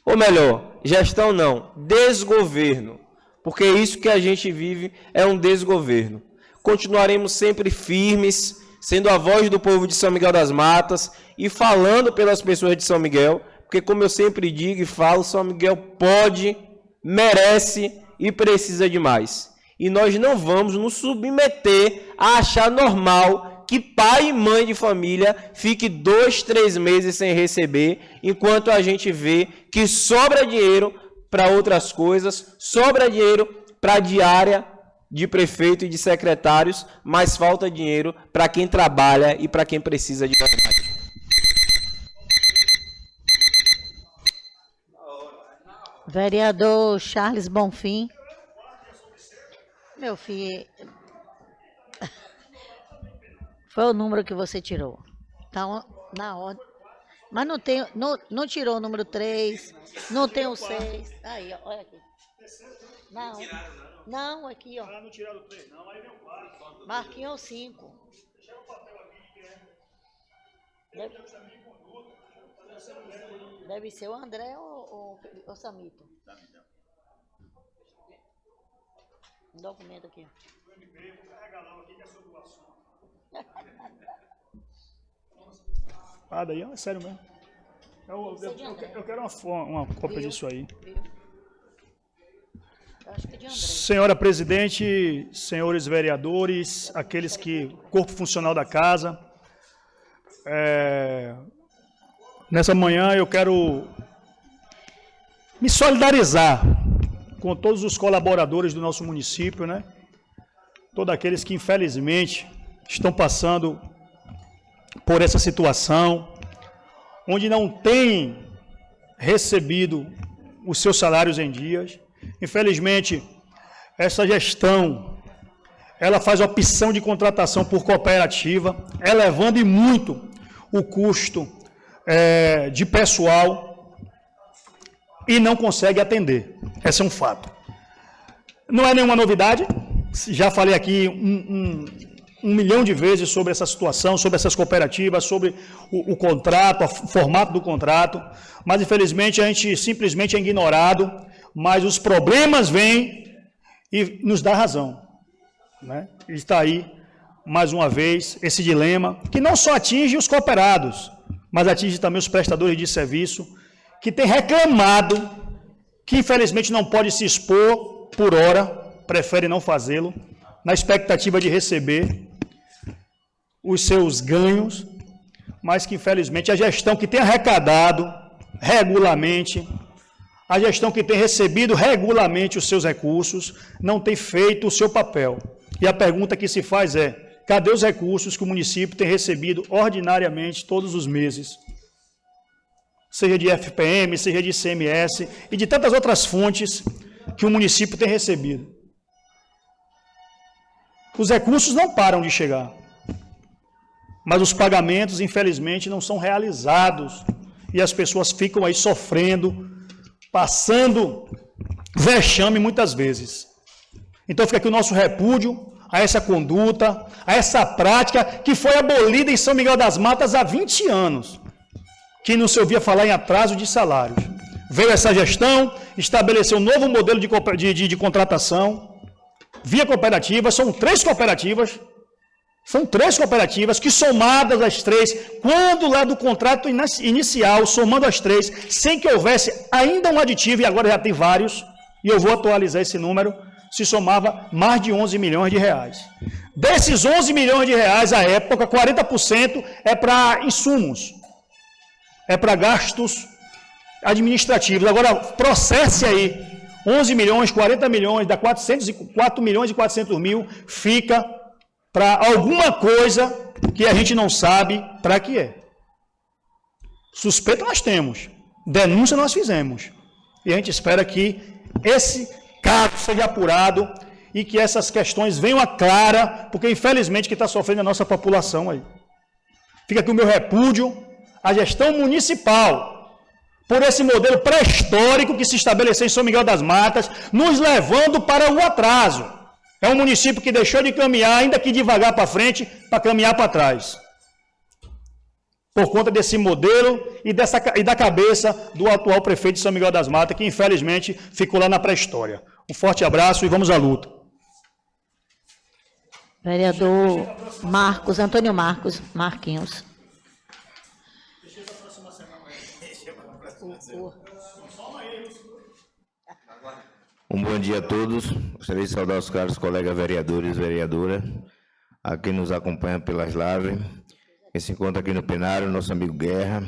Ou melhor, gestão não, desgoverno. Porque isso que a gente vive é um desgoverno. Continuaremos sempre firmes, sendo a voz do povo de São Miguel das Matas e falando pelas pessoas de São Miguel, porque como eu sempre digo e falo, São Miguel pode, merece e precisa de mais. E nós não vamos nos submeter a achar normal que pai e mãe de família fique 2, 3 meses sem receber, enquanto a gente vê que sobra dinheiro para outras coisas, sobra dinheiro para diária de prefeito e de secretários, mas falta dinheiro para quem trabalha e para quem precisa de verdade. Vereador Charles Bonfim. Meu filho, foi o número que você tirou. Tá na ordem. Mas não tirou o número 3, não tem o 6. Aí, ó, olha aqui. Não, aqui, ó. Não tiraram o 3, não. Aí vem o 4. Marquinhos o 5. Deixa o papel aqui, que é. Deve ser o André ou o Samito. Um documento aqui. Ah, daí é sério mesmo. Eu quero uma cópia disso aí. Senhora presidente, senhores vereadores, aqueles que... Corpo funcional da casa. Nessa manhã eu quero me solidarizar com todos os colaboradores do nosso município, né? Todos aqueles que, infelizmente, estão passando por essa situação, onde não têm recebido os seus salários em dias. Infelizmente, essa gestão, ela faz opção de contratação por cooperativa, elevando e muito o custo de pessoal e não consegue atender. Esse é um fato. Não é nenhuma novidade, já falei aqui um milhão de vezes sobre essa situação, sobre essas cooperativas, sobre o contrato, o formato do contrato, mas infelizmente a gente simplesmente é ignorado, mas os problemas vêm e nos dá razão, né? Está aí, mais uma vez, esse dilema, que não só atinge os cooperados, mas atinge também os prestadores de serviço, que têm reclamado, que infelizmente não pode se expor por hora, prefere não fazê-lo, na expectativa de receber os seus ganhos, mas que infelizmente a gestão que tem arrecadado regularmente, a gestão que tem recebido regularmente os seus recursos, não tem feito o seu papel. E a pergunta que se faz é, cadê os recursos que o município tem recebido ordinariamente todos os meses? Seja de FPM, seja de ICMS e de tantas outras fontes que o município tem recebido. Os recursos não param de chegar, mas os pagamentos, infelizmente, não são realizados e as pessoas ficam aí sofrendo, passando vexame muitas vezes. Então fica aqui o nosso repúdio a essa conduta, a essa prática que foi abolida em São Miguel das Matas há 20 anos, que não se ouvia falar em atraso de salários. Veio essa gestão, estabeleceu um novo modelo de contratação, via cooperativa, são três cooperativas que somadas as três, quando lá do contrato inicial, somando as três, sem que houvesse ainda um aditivo, e agora já tem vários, e eu vou atualizar esse número, se somava mais de 11 milhões de reais. Desses 11 milhões de reais, à época, 40% é para insumos. é para gastos administrativos. Agora, processe aí, 11 milhões, 40 milhões, dá 4 milhões e 400 mil, fica para alguma coisa que a gente não sabe para que é. Suspeita nós temos, denúncia nós fizemos. E a gente espera que esse caso seja apurado e que essas questões venham à clara, porque infelizmente que está sofrendo a nossa população aí. Fica aqui o meu repúdio à gestão municipal, por esse modelo pré-histórico que se estabeleceu em São Miguel das Matas, nos levando para o atraso. É um município que deixou de caminhar, ainda que devagar para frente, para caminhar para trás. Por conta desse modelo e da cabeça do atual prefeito de São Miguel das Matas, que infelizmente ficou lá na pré-história. Um forte abraço e vamos à luta. Vereador Marcos, Antônio Marcos, Marquinhos. Um bom dia a todos. Gostaria de saudar os caros colegas vereadores e vereadoras, a quem nos acompanha pelas lives, quem se encontra aqui no plenário, nosso amigo Guerra.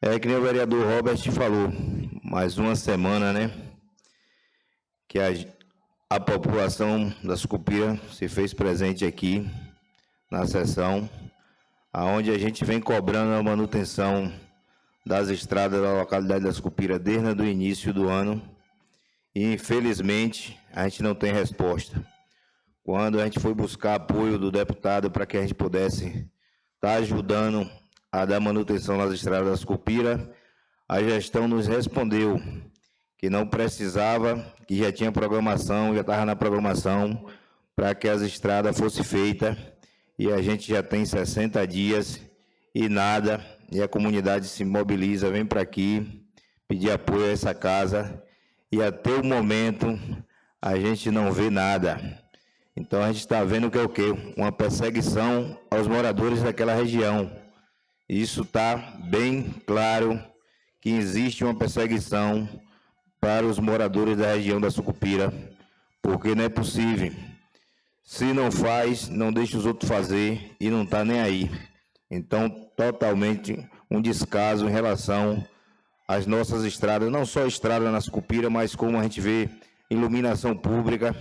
É que nem o vereador Robert falou, mais uma semana, né, que a população da Sucupira se fez presente aqui na sessão, aonde a gente vem cobrando a manutenção das estradas da localidade da Sucupira desde o início do ano. E, infelizmente, a gente não tem resposta. Quando a gente foi buscar apoio do deputado para que a gente pudesse estar ajudando a dar manutenção nas estradas da Sucupira, a gestão nos respondeu que não precisava, que já tinha programação, já estava na programação para que as estradas fossem feitas, e a gente já tem 60 dias e nada, e a comunidade se mobiliza, vem para aqui pedir apoio a essa casa, e até o momento a gente não vê nada. Então a gente está vendo que é o quê? Uma perseguição aos moradores daquela região. Isso está bem claro que existe uma perseguição para os moradores da região da Sucupira, porque não é possível. Se não faz, não deixa os outros fazer e não está nem aí. Então, totalmente um descaso em relação às nossas estradas, não só estrada na Sucupira, mas como a gente vê iluminação pública,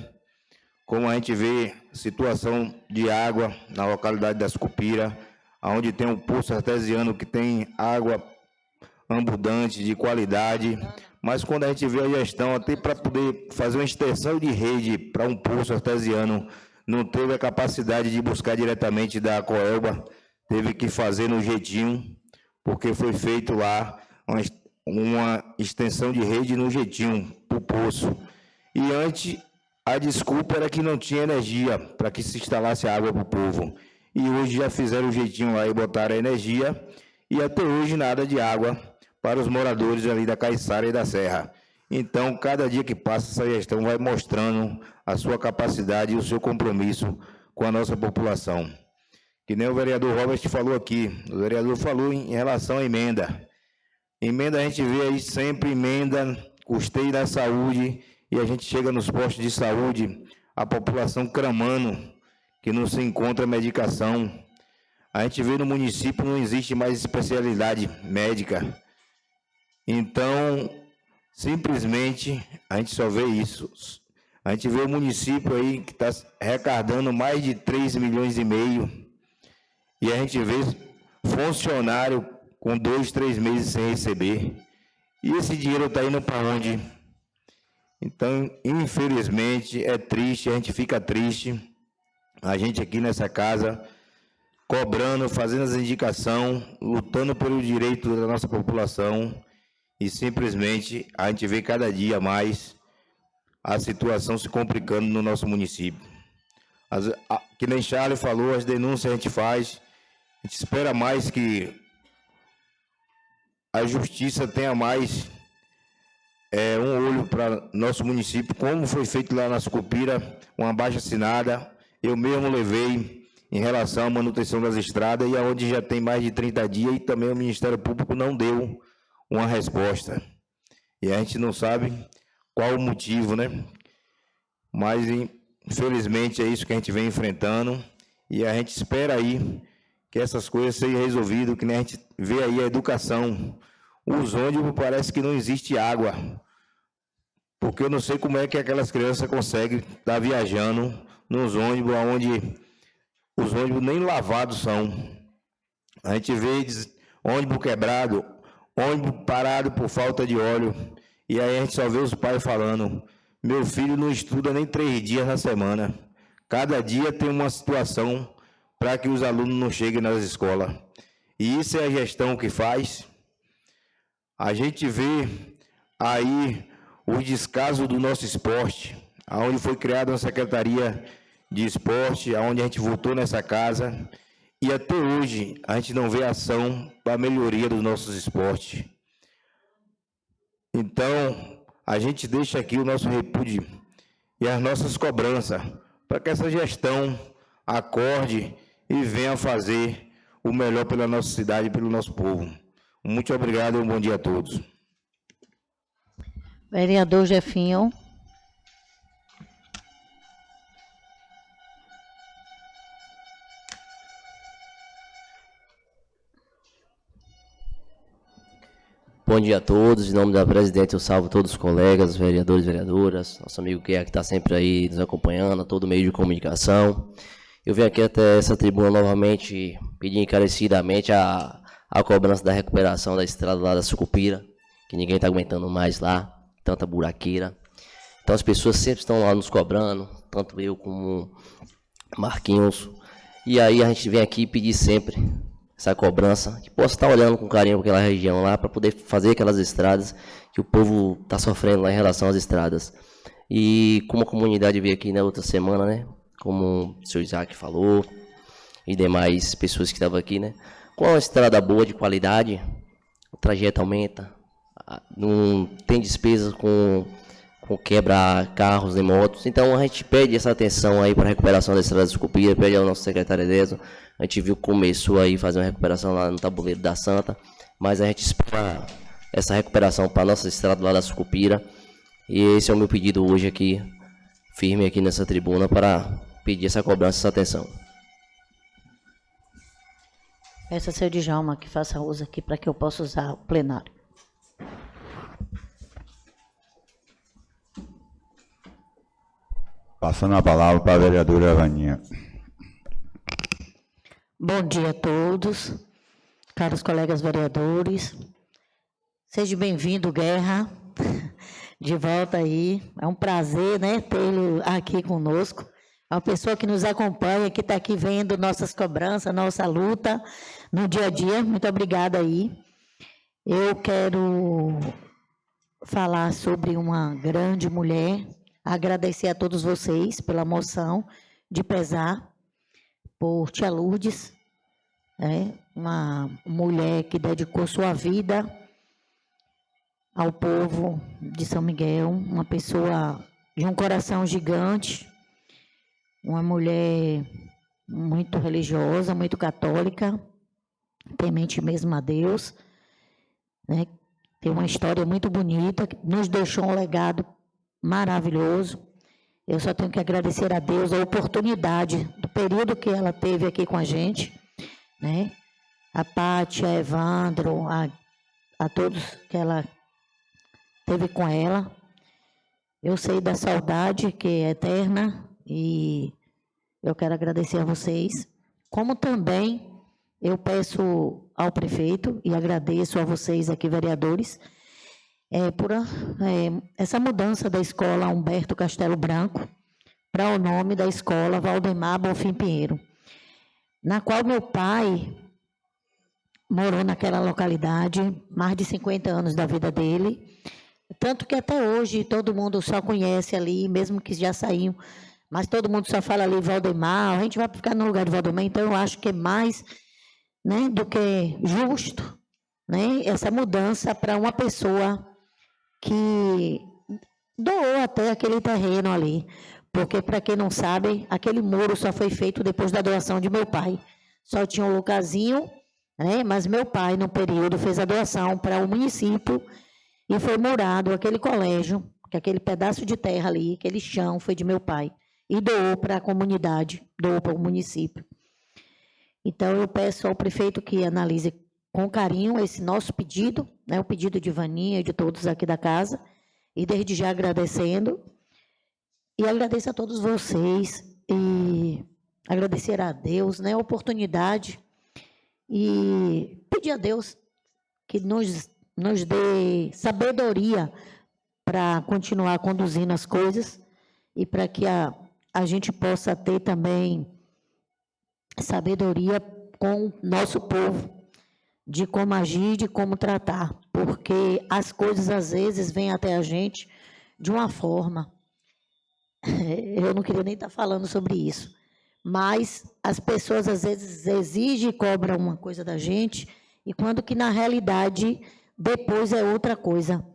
como a gente vê situação de água na localidade da Sucupira, onde tem um poço artesiano que tem água abundante, de qualidade, mas quando a gente vê a gestão, até para poder fazer uma extensão de rede para um poço artesiano, não teve a capacidade de buscar diretamente da Coelba, teve que fazer no jeitinho, porque foi feito lá uma extensão de rede no jeitinho, para o poço. E antes, a desculpa era que não tinha energia para que se instalasse água para o povo. E hoje já fizeram o jeitinho lá e botaram a energia, e até hoje nada de água para os moradores ali da Caiçara e da Serra. Então, cada dia que passa, essa gestão vai mostrando a sua capacidade e o seu compromisso com a nossa população. Que nem o vereador Robert falou aqui, o vereador falou em relação à emenda. Emenda, a gente vê aí sempre emenda, custeio da saúde, e a gente chega nos postos de saúde, a população clamando que não se encontra medicação. A gente vê no município não existe mais especialidade médica. Então, simplesmente, a gente só vê isso. A gente vê o município aí que está arrecadando mais de 3,5 milhões, e a gente vê funcionário com 2, 3 meses sem receber. E esse dinheiro está indo para onde? Então, infelizmente, é triste, a gente fica triste. A gente aqui nessa casa, cobrando, fazendo as indicações, lutando pelo direito da nossa população, e simplesmente a gente vê cada dia mais a situação se complicando no nosso município. Que nem Charles falou, as denúncias a gente faz, a gente espera mais que a justiça tenha mais um olho para nosso município, como foi feito lá na Sucupira, uma abaixo-assinada, eu mesmo levei em relação à manutenção das estradas, e aonde já tem mais de 30 dias, e também o Ministério Público não deu uma resposta. E a gente não sabe qual o motivo, né? Mas, infelizmente, é isso que a gente vem enfrentando, e a gente espera aí que que essas coisas sejam resolvidas, que nem a gente vê aí a educação. Os ônibus parece que não existe água, porque eu não sei como é que aquelas crianças conseguem estar viajando nos ônibus, onde os ônibus nem lavados são. A gente vê ônibus quebrado, ônibus parado por falta de óleo, e aí a gente só vê os pais falando, meu filho não estuda nem 3 dias na semana. Cada dia tem uma situação para que os alunos não cheguem nas escolas. E isso é a gestão que faz. A gente vê aí o descaso do nosso esporte, onde foi criada uma secretaria de esporte, onde a gente votou nessa casa, e até hoje a gente não vê ação para a melhoria dos nossos esportes. Então, a gente deixa aqui o nosso repúdio e as nossas cobranças, para que essa gestão acorde e venha fazer o melhor pela nossa cidade e pelo nosso povo. Muito obrigado e um bom dia a todos. Vereador Jefinho. Bom dia a todos, em nome da presidente eu salvo todos os colegas, vereadores e vereadoras, nosso amigo que está sempre aí nos acompanhando, todo meio de comunicação. Eu venho aqui até essa tribuna novamente pedir encarecidamente a cobrança da recuperação da estrada lá da Sucupira, que ninguém está aguentando mais lá, tanta buraqueira. Então as pessoas sempre estão lá nos cobrando, tanto eu como Marquinhos, e aí a gente vem aqui pedir sempre essa cobrança, que possa estar olhando com carinho para aquela região lá, para poder fazer aquelas estradas que o povo está sofrendo lá em relação às estradas. E como a comunidade veio aqui na outra semana, né, como o senhor Isaac falou, e demais pessoas que estavam aqui, né, com uma estrada boa, de qualidade, o trajeto aumenta, não tem despesas com quebrar carros e motos. Então a gente pede essa atenção aí para a recuperação da estrada de Sucupira, pede ao nosso secretário Edeso. A gente viu que começou aí fazer uma recuperação lá no Tabuleiro da Santa, mas a gente espera essa recuperação para a nossa estrada lá da Sucupira. E esse é o meu pedido hoje aqui, firme aqui nessa tribuna, para pedir essa cobrança, essa atenção. Peço a seu Djalma que faça uso aqui para que eu possa usar o plenário. Passando a palavra para a vereadora Vaninha. Bom dia a todos, caros colegas vereadores. Seja bem-vindo, Guerra, de volta aí. É um prazer, né, tê-lo aqui conosco. É uma pessoa que nos acompanha, que está aqui vendo nossas cobranças, nossa luta no dia a dia. Muito obrigada aí. Eu quero falar sobre uma grande mulher, agradecer a todos vocês pela moção de pesar por Tia Lourdes, uma mulher que dedicou sua vida ao povo de São Miguel, uma pessoa de um coração gigante, uma mulher muito religiosa, muito católica, temente mesmo a Deus, né? Tem uma história muito bonita, que nos deixou um legado maravilhoso. Eu só tenho que agradecer a Deus a oportunidade do período que ela teve aqui com a gente, né? A Pátia, a Evandro, a todos que ela teve com ela. Eu sei da saudade que é eterna e eu quero agradecer a vocês, como também eu peço ao prefeito e agradeço a vocês aqui, vereadores, por essa mudança da escola Humberto Castelo Branco para o nome da escola Valdemar Bonfim Pinheiro, na qual meu pai morou naquela localidade, mais de 50 anos da vida dele, tanto que até hoje todo mundo só conhece ali, mesmo que já saiu, mas todo mundo só fala ali Valdemar, a gente vai ficar no lugar de Valdemar, então eu acho que é mais, né, do que justo, né, essa mudança para uma pessoa que doou até aquele terreno ali, porque, para quem não sabe, aquele muro só foi feito depois da doação de meu pai. Só tinha um lugarzinho, né, mas meu pai, no período, fez a doação para o município e foi murado aquele colégio, que aquele pedaço de terra ali, aquele chão foi de meu pai, e doou para a comunidade, doou para o município. Então, eu peço ao prefeito que analise com carinho esse nosso pedido, né, o pedido de Vaninha e de todos aqui da casa, e desde já agradecendo, e agradeço a todos vocês, e agradecer a Deus, né, a oportunidade, e pedir a Deus que nos dê sabedoria para continuar conduzindo as coisas, e para que a gente possa ter também sabedoria com o nosso povo, de como agir, de como tratar, porque as coisas às vezes vêm até a gente de uma forma, eu não queria nem estar falando sobre isso, mas as pessoas às vezes exigem e cobram uma coisa da gente, e quando que na realidade depois é outra coisa.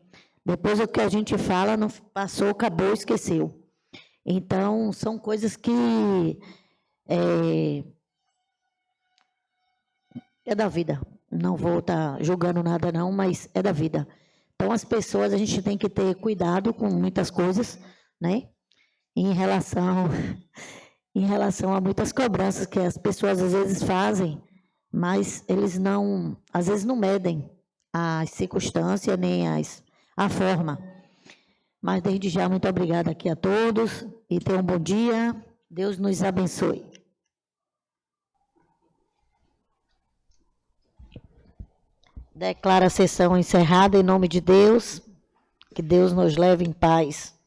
Depois o que a gente fala, não passou, acabou, esqueceu. Então, são coisas que é da vida. Não vou estar julgando nada não, mas é da vida. Então, as pessoas, a gente tem que ter cuidado com muitas coisas, né? Em relação a muitas cobranças que as pessoas às vezes fazem, mas eles não, às vezes não medem as circunstâncias nem a forma. Mas desde já, muito obrigada aqui a todos e tenham um bom dia. Deus nos abençoe. Declaro a sessão encerrada em nome de Deus. Que Deus nos leve em paz.